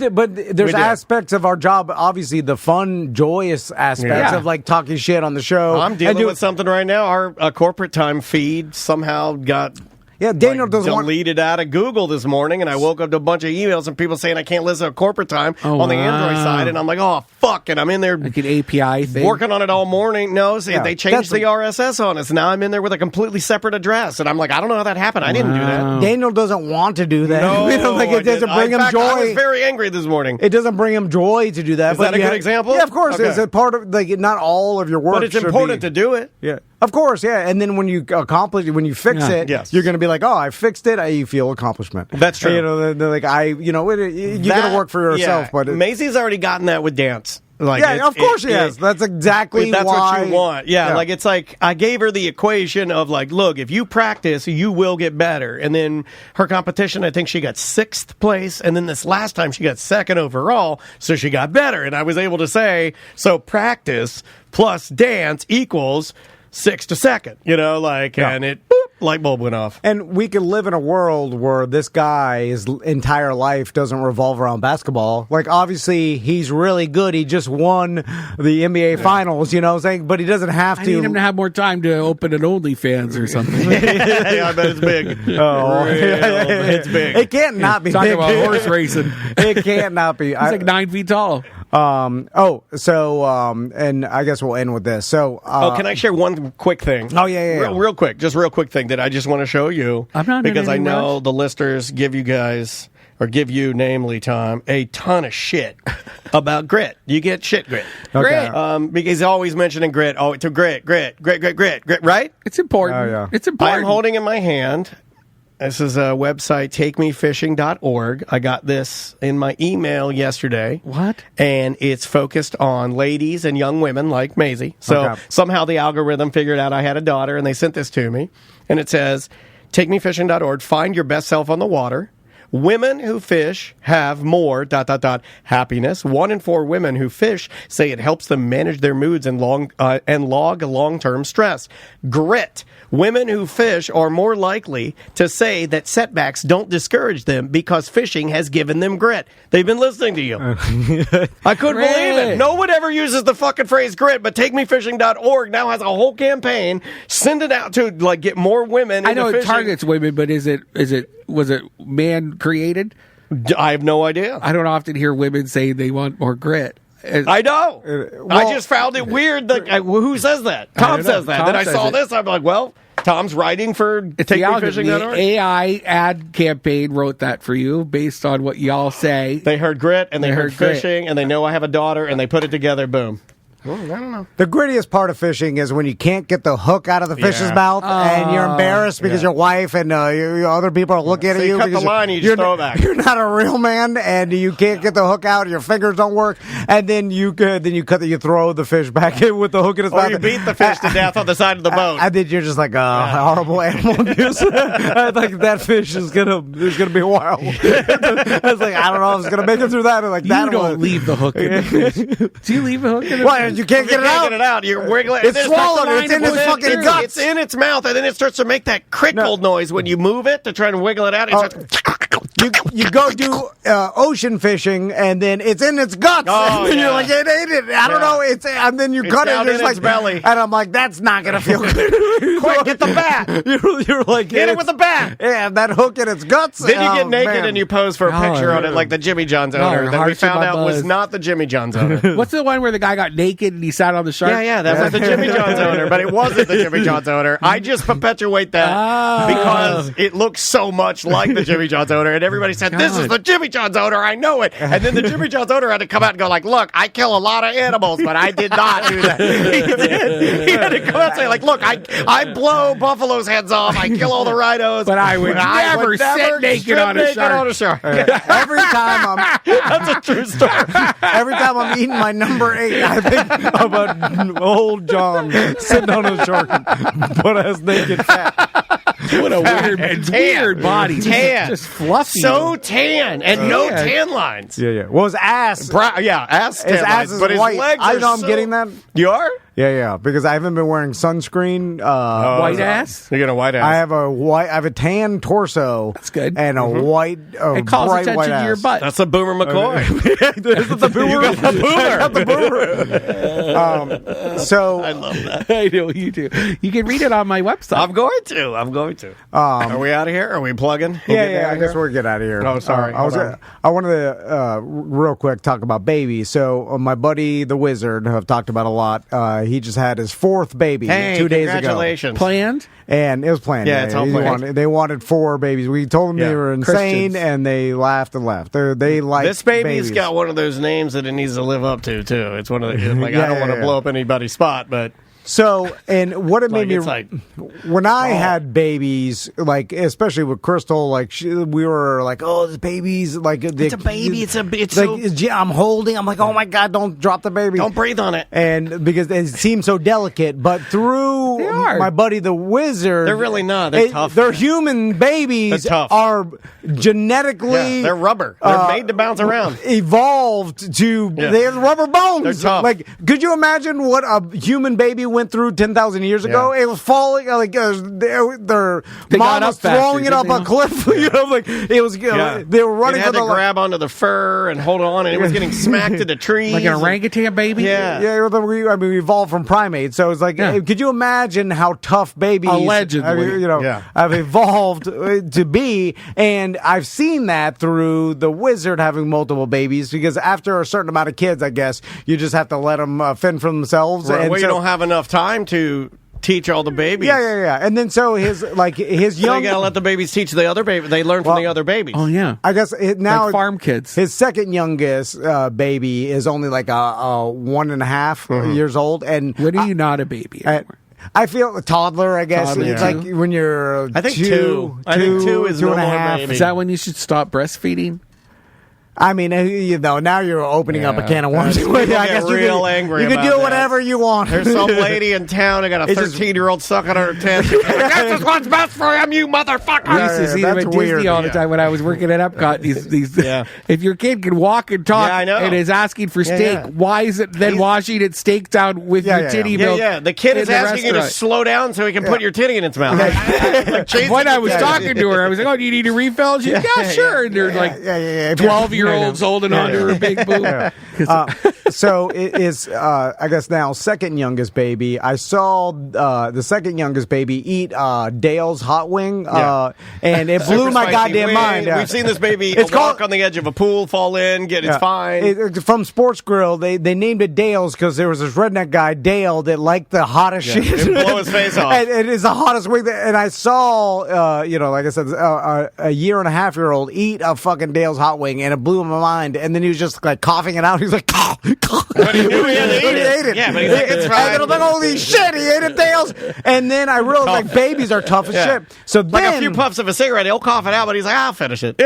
there's aspects of our job, obviously the fun, joyous aspects of like talking shit on the show. I'm dealing with something right now. Our corporate time feed somehow got Daniel doesn't deleted out of Google this morning, and I woke up to a bunch of emails and people saying I can't listen to corporate time on the Android side, and I'm like, oh fuck, and I'm in there like an API thing, working on it all morning. No, they changed the RSS on us. Now I'm in there with a completely separate address, and I'm like, I don't know how that happened. I didn't do that. Daniel doesn't want to do that. No, it doesn't bring him joy. I was very angry this morning. It doesn't bring him joy to do that. Is that a good example? Yeah, of course. Okay. It's a part of like not all of your work, but it's important to do it. Yeah. Of course, and then when you accomplish it, when you fix it, you're going to be like, "Oh, I fixed it." You feel accomplishment. That's true. You're going to work for yourself. But Maisie's already gotten that with dance. Like, of course she has. That's exactly that's why. What you want. Yeah, like it's like I gave her the equation of like, look, if you practice, you will get better. And then her competition, I think she got 6th place, and then this last time she got 2nd overall, so she got better. And I was able to say, so practice plus dance equals 6th to 2nd. And it. Light bulb went off. And we can live in a world where this guy's entire life doesn't revolve around basketball. Like, obviously, he's really good. He just won the NBA Finals, but he doesn't have to. I need him to have more time to open an OnlyFans or something. I bet it's big. It's big. It can't not be Talking big. about horse racing. It can't not be. He's like 9 feet tall. And I guess we'll end with this. So, can I share one quick thing? Oh, yeah. Real quick that I just want to show you. I'm not because I know rush. the listeners give you guys, or give you, namely Tom, a ton of shit about grit. You get shit grit. Okay. Grit. Because he's always mentioning grit. Oh, to grit, right? It's important. Oh, yeah. It's important. I'm holding in my hand. This is a website, takemefishing.org. I got this in my email yesterday. What? And it's focused on ladies and young women like Maisie. So somehow the algorithm figured out I had a daughter, and they sent this to me. And it says, takemefishing.org, find your best self on the water. Women who fish have more ... happiness. 1 in 4 women who fish say it helps them manage their moods and log long-term stress. Grit. Women who fish are more likely to say that setbacks don't discourage them because fishing has given them grit. They've been listening to you. I couldn't believe it. No one ever uses the fucking phrase grit, but takemefishing.org now has a whole campaign. Send it out to like get more women into I know fishing. it targets women, but was it man created? I have no idea. I don't often hear women say they want more grit. I know. I just found it weird. Who says that? Tom says that. Then I saw this. I'm like, well, Tom's writing for takemefishing.org. The AI ad campaign wrote that for you based on what y'all say. They heard grit and they heard fishing and they know I have a daughter and they put it together. Boom. Well, I don't know. The grittiest part of fishing is when you can't get the hook out of the fish's mouth, and you're embarrassed because your wife and your other people are looking at So you cut the line, you just throw it back. You're not a real man, and you can't get the hook out. Your fingers don't work, and then you throw the fish back in with the hook in his mouth. Or you beat the fish to death on the side of the boat. And then you're just like horrible animal abuse. I think that fish is gonna be wild. I was like, I don't know if it's gonna make it through that. Like You that don't leave the hook in the fish. Do you leave the hook in the Why? fish? You can't get it out. Get it out. You're wiggling. It's swallowed. It's in its fucking guts. It's in its mouth, and then it starts to make that crinkle noise when you move it to try and wiggle it out. It starts You go do ocean fishing, and then it's in its guts. Oh, and yeah. you're like, it ate it. I don't know. And then you It's cut it, down and it's in like its belly. And I'm like, that's not gonna feel good. Quick, get the bat. You're like, Hit it with the bat. Yeah, that hook in its guts. Then you get naked man. and you pose for a picture on it, like the Jimmy John's owner that we found out was not the Jimmy John's owner. What's the one where the guy got naked and he sat on the shark? Yeah, that was the Jimmy John's owner, but it wasn't the Jimmy John's owner. I just perpetuate that because it looks so much like the Jimmy John's owner, and everybody said, "This is the Jimmy John's owner." I know it, and then the Jimmy John's owner had to come out and go like, "Look, I kill a lot of animals, but I did not do that." He did. He had to come out and say, "Like, look, I blow buffalo's heads off. I kill all the rhinos, but I would never sit naked on a shark." Every time that's a true story. Every time I'm eating my number 8, I think about old John sitting on a shark, butt ass naked, fat. What a weird body. Tan. Just fluffy. So tan. And no tan lines. Yeah. Well, his ass. Ass tan His ass lines, is but his white. legs I are know I'm so- getting that. You are? Yeah, because I haven't been wearing sunscreen. White ass? You got a white ass. I have a tan torso. That's good. And a white, it calls bright attention white to ass. your butt. That's a Boomer McCoy. Is it the boomer? You got the boomer. I got the boomer. So I love that. I know you do. You can read it on my website. I'm going to. Are we out of here? Are we plugging? Yeah. I guess we'll get out of here. Oh, sorry. I wanted to real quick talk about babies. So my buddy the Wizard, who I've talked about a lot, he just had his 4th baby 2 days ago. Congratulations. Planned? And it was planned. Yeah, it's all planned. They wanted 4 babies. We told them they were insane, Christians. and they laughed and left. They like This baby's babies. got one of those names that it needs to live up to, too. It's one of the, like, I don't want to blow up anybody's spot, but... So, and what it made me, it's like, when I had babies, like, especially with Crystal, like, we were like, oh, this baby's, like, it's a baby, it's like, I'm holding, I'm like, oh my God, don't drop the baby. Don't breathe on it. And because it seems so delicate, but through my buddy the Wizard. They're really not. They're tough. They're human babies. They're tough. Are genetically. They're rubber. They're made to bounce around. Evolved to, they have rubber bones. They're tough. Like, could you imagine what a human baby went through 10,000 years ago? It was falling, like, their mom was throwing it up a cliff. You know, like, it was, they were running for the grab onto the fur and hold on, and it was getting smacked into trees. Like an orangutan baby? Yeah, we evolved from primates, so it's like, could you imagine how tough babies allegedly have evolved to be? And I've seen that through the Wizard having multiple babies, because after a certain amount of kids, I guess you just have to let them fend for themselves. Right, and well, you don't have enough time to teach all the babies. Yeah. And then so his so young. you gotta let the babies teach the other baby. They learn from the other babies. Oh yeah. I guess now like farm kids. His second youngest baby is only like a 1.5 years old. And when are you not a baby anymore? I feel a toddler, I guess. Toddler, it's like when you're I think two. I think two is 2.5. baby. Is that when you should stop breastfeeding? I mean, now you're opening up a can of worms. People I get guess real angry You can about do that. whatever you want. There's some lady in town who got a 13-year-old sucking her tits. This is what's best for him, you motherfucker. I used to see them at Disney all the time when I was working at Epcot. These if your kid can walk and talk and is asking for steak, why is it then washing its steak down with your titty milk? Yeah, the kid is asking you to slow down so he can put your titty in its mouth. When I was talking to her, I was like, "Oh, do you need a refill?" She's like, "Yeah, sure." And they're like 12-year-olds holding on to her big boob. So it is, I guess now, second youngest baby. I saw the second youngest baby eat Dale's hot wing, and it blew my goddamn mind. We've seen this baby walk on the edge of a pool, fall in, it's fine. From Sports Grill, they named it Dale's because there was this redneck guy, Dale, that liked the hottest shit. It'd blow his face off. And it is the hottest wing. And I saw, like I said, a 1.5-year-old eat a fucking Dale's hot wing, and it blew my mind. And then he was just like coughing it out. He was like, But he knew he had to eat it. Yeah, but he's like, it's fine. And I'm like, holy shit, he ate it, Dales. And then I realized, like, babies are tough as shit. So then, like a few puffs of a cigarette, he'll cough it out, but he's like, I'll finish it.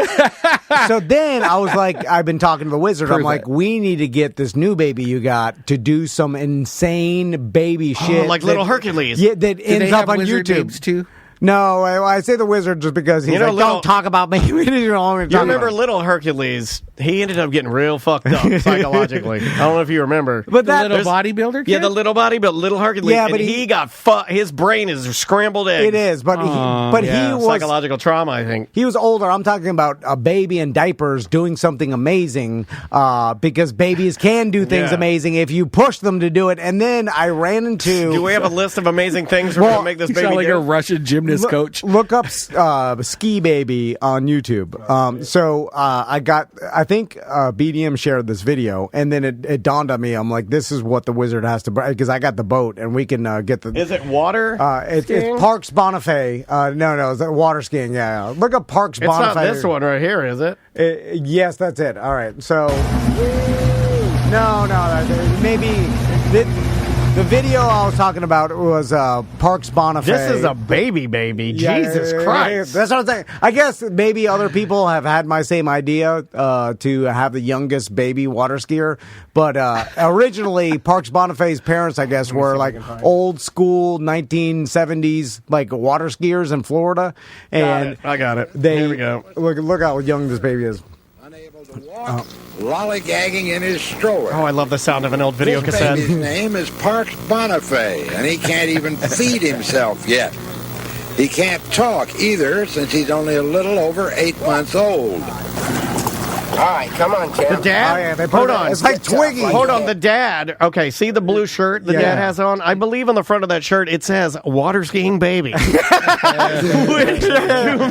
So then I was like, I've been talking to the wizard. I'm like, we need to get this new baby you got to do some insane baby shit. Like little Hercules. Yeah, that ends up on YouTube. Too? No, I say the wizard just because he's like, don't talk about me. You remember little Hercules? He ended up getting real fucked up psychologically. I don't know if you remember. But the little bodybuilder kid? Yeah, the little bodybuilder, little Hercules. Yeah, but he got his brain is scrambled eggs. It is, but he was psychological trauma, I think. He was older. I'm talking about a baby in diapers doing something amazing because babies can do things amazing if you push them to do it. And then I ran into... Do we have a list of amazing things we're going to make this baby like do? a Russian gymnast coach. Look up Ski Baby on YouTube. I think BDM shared this video, and then it dawned on me. I'm like, this is what the wizard has to, because I got the boat, and we can get the... Is it water it's Parks Bonifay. No, it's water skiing, yeah. Look up Parks Bonifay. It's not this one right here, is it? Yes, that's it. All right, so... No, maybe... The video I was talking about was Parks Bonifay. This is a baby. Jesus Christ. That's what I'm saying. I guess maybe other people have had my same idea to have the youngest baby water skier. But originally, Parks Bonifay's parents, I guess, were like old school 1970s like water skiers in Florida. And I got it. Here we go. Look how young this baby is. Lollygagging in his stroller. Oh, I love the sound of an old video cassette. His name is Parks Bonifay, and he can't even feed himself yet. He can't talk either, since he's only a little over 8 months old. All right, come on, Tim. The dad? Hold on. It's like Twiggy. Hold on, the dad. Okay, see the blue shirt the dad has on? I believe on the front of that shirt it says water skiing baby. Which to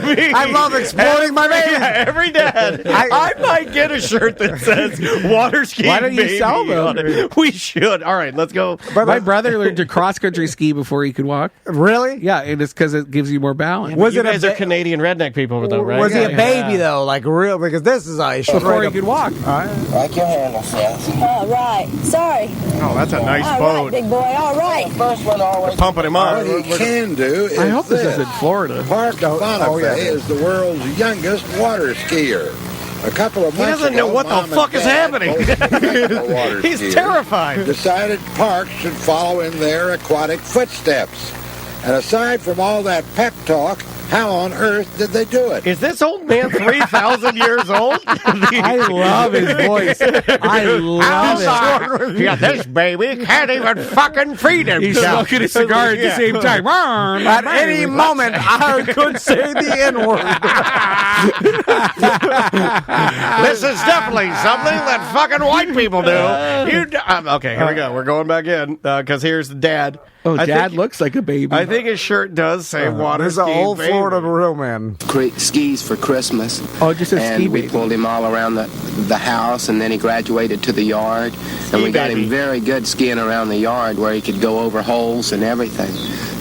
me, I love exploring my baby. Yeah, every dad. I might get a shirt that says water skiing baby. Why don't you sell them? We should. All right, let's go. My brother learned to cross-country ski before he could walk. Really? Yeah, and it's because it gives you more balance. You guys are Canadian redneck people, though, right? Was he a baby, though? Like real? Because this is a before he could walk. Like your handle says. All right. Sorry. Oh, that's a nice boat. All right, big boy. All right. First one always. Pumping him up. What he can do is I hope this is in Florida. Parks Bonifay is the world's youngest water skier. A couple of months doesn't know ago, what the Mom fuck and is Dad, happening. both water He's skiers, terrified. Decided Parks should follow in their aquatic footsteps. And aside from all that pep talk, how on earth did they do it? Is this old man 3,000 years old? I love his voice. I love it. Yeah, this baby can't even fucking feed himself. He's smoking a cigar at the same time. At any moment, I could say the N-word. This is definitely something that fucking white people do. Okay, here we go. We're going back in because here's the dad. Oh, Dad looks like a baby. I think his shirt does say water There's an skiing old baby. Florida real man. Skis for Christmas. Oh, just a ski And we baby. pulled him all around the house, and then he graduated to the yard. And we got him very good skiing around the yard where he could go over holes and everything.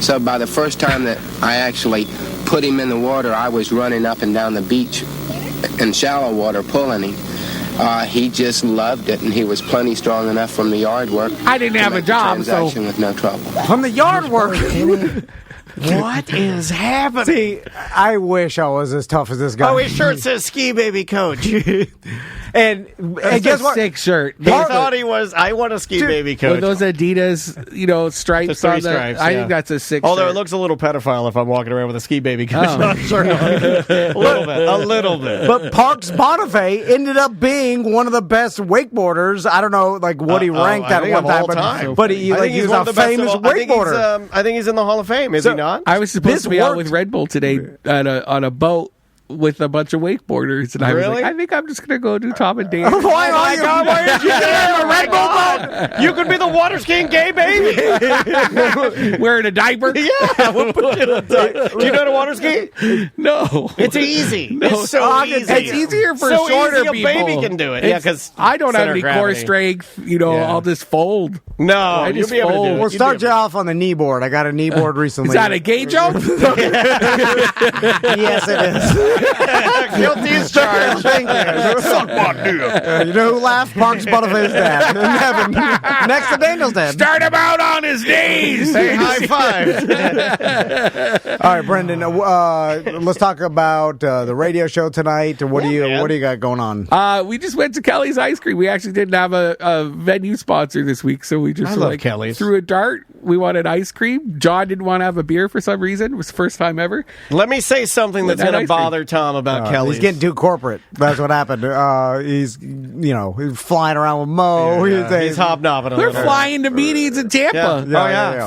So by the first time that I actually put him in the water, I was running up and down the beach in shallow water pulling him. He just loved it, and he was plenty strong enough from the yard work. I didn't have a job, so transaction with no trouble. From the yard work. What is happening? See, I wish I was as tough as this guy. Oh, his shirt says ski baby coach. and guess what? Sick shirt. He thought he was, I want a ski baby coach. With those Adidas, stripes The on three stripes, I yeah. think that's a sick Although shirt. it looks a little pedophile if I'm walking around with a ski baby coach Oh. shirt on. A little bit. But Parks Bonifay ended up being one of the best wakeboarders. I don't know, like what he ranked at one time, but he was a famous wakeboarder. I think he's in the Hall of Fame. Is he not? I was supposed to be out with Red Bull today on a boat with a bunch of wakeboarders, and I was like, I think I'm just gonna go do Tom and Dan. Why Why did you get a Red Bull boat? You could be the water skiing gay baby. Wearing a diaper. Yeah, we'll put you in a diaper. Do you know how to water ski? No, it's easy. No. It's so easy. It's easier for so shorter easy people. A baby can do it. Yeah, because I don't have any core strength. I'll just fold. No, I just you'll be able to do it. We'll start you off on the knee board. I got a knee board recently. Is that a gay joke? Yes, it is. Guilty as charged. Thank you. Suck my dick. You know who laughed? Parks Butterface's dad. In heaven. Next to Daniel's dad. Start him out on his knees. Hey, high five. All right, Brendan. Let's talk about the radio show tonight. What do you got going on? We just went to Kelly's Ice Cream. We actually didn't have a venue sponsor this week, so we just Kelly's. threw a dart. We wanted ice cream. John didn't want to have a beer for some reason. It was the first time ever. Let me say something that's going to bother Tom about Kelly's. He's getting too corporate. That's what happened. He's flying around with Mo. He's hobnobbing. They're flying to meetings in Tampa.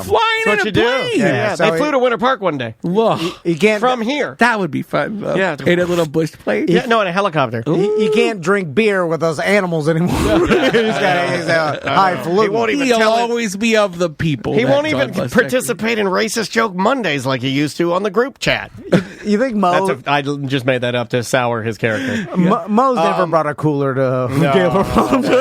Flying in a plane. Yeah. They flew to Winter Park one day. Whoa. You can't from here. That would be fun. Though. Yeah, in a little bush plane. Yeah, no, in a helicopter. You can't drink beer with those animals anymore. He's highfalutin. He'll always be of the people. He won't even participate in Racist Joke Mondays like he used to on the group chat. You think Mo? I just made that up to sour his character. Mo's never brought a cooler to Gaylord Palms. He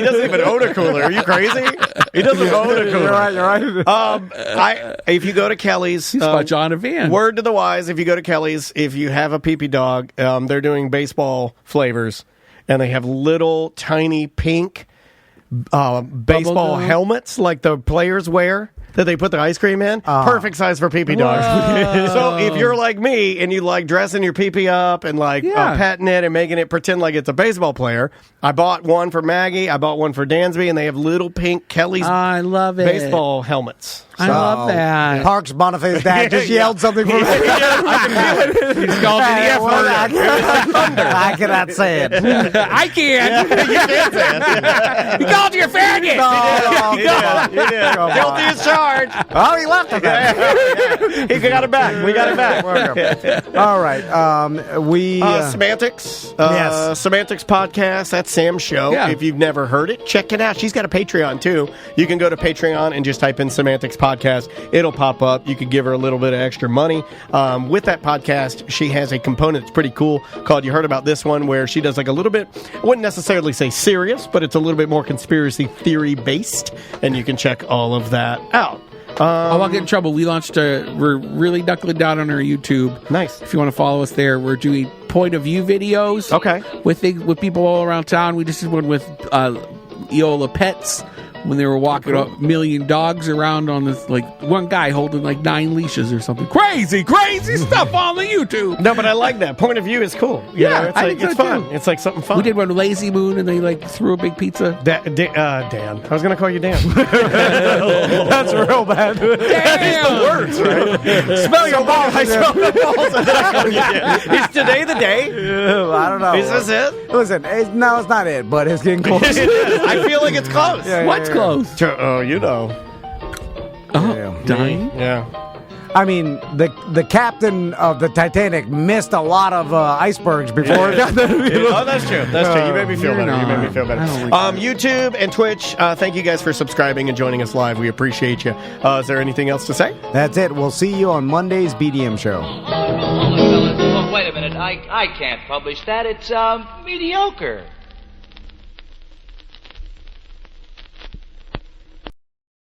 doesn't even own a cooler. Are you crazy? He doesn't own a cooler. You're right. If you go to Kelly's, he's John a van. Word to the wise: if you go to Kelly's, if you have a pee-pee dog, they're doing baseball flavors, and they have little tiny pink baseball helmets like the players wear that they put the ice cream in. Perfect size for pee-pee dogs. So if you're like me and you like dressing your pee-pee up and petting it and making it pretend like it's a baseball player, I bought one for Maggie, I bought one for Dansby, and they have little pink Kelly's I love it. baseball helmets. I love that. Parks Boniface's dad just yelled something for me. I can feel it. He's called me the F word. I cannot say it. I can. You can say it. He called you a faggot. You did. Guilty as charged. Oh, he left it. He got it back. We got it back. All right. Semantics. Yes. Semantics podcast. That's Sam's show. Yeah. If you've never heard it, check it out. She's got a Patreon too. You can go to Patreon and just type in Semantics podcast. It'll pop up. You could give her a little bit of extra money. With that podcast, she has a component that's pretty cool called, you heard about this one, where she does like a little bit, I wouldn't necessarily say serious, but it's a little bit more conspiracy theory based, and you can check all of that out. I won't get in trouble. We're really knuckling down on our YouTube. Nice. If you want to follow us there, we're doing point of view videos. Okay. With people all around town. We just did one with Eola Pets when they were walking a million dogs around on this, like one guy holding like 9 leashes or something. Crazy stuff on the YouTube. No, but I like that. Point of view is cool. Yeah, it's fun. It's like something fun. We did one with Lazy Moon and they like threw a big pizza. Dan. I was going to call you Dan. That's real bad. Damn! The words, right? Smell your balls. I smell the balls. And then I call you Dan. Is today the day? I don't know. Is this it? Listen, no, it's not it, but it's getting close. I feel like it's close. What's close? You know. Dying? Yeah. I mean, the captain of the Titanic missed a lot of icebergs before it got there. Oh, that's true. That's true. You made me feel better. You made me feel better. YouTube and Twitch, thank you guys for subscribing and joining us live. We appreciate you. Is there anything else to say? That's it. We'll see you on Monday's BDM show. Oh, wait a minute. I can't publish that. It's mediocre.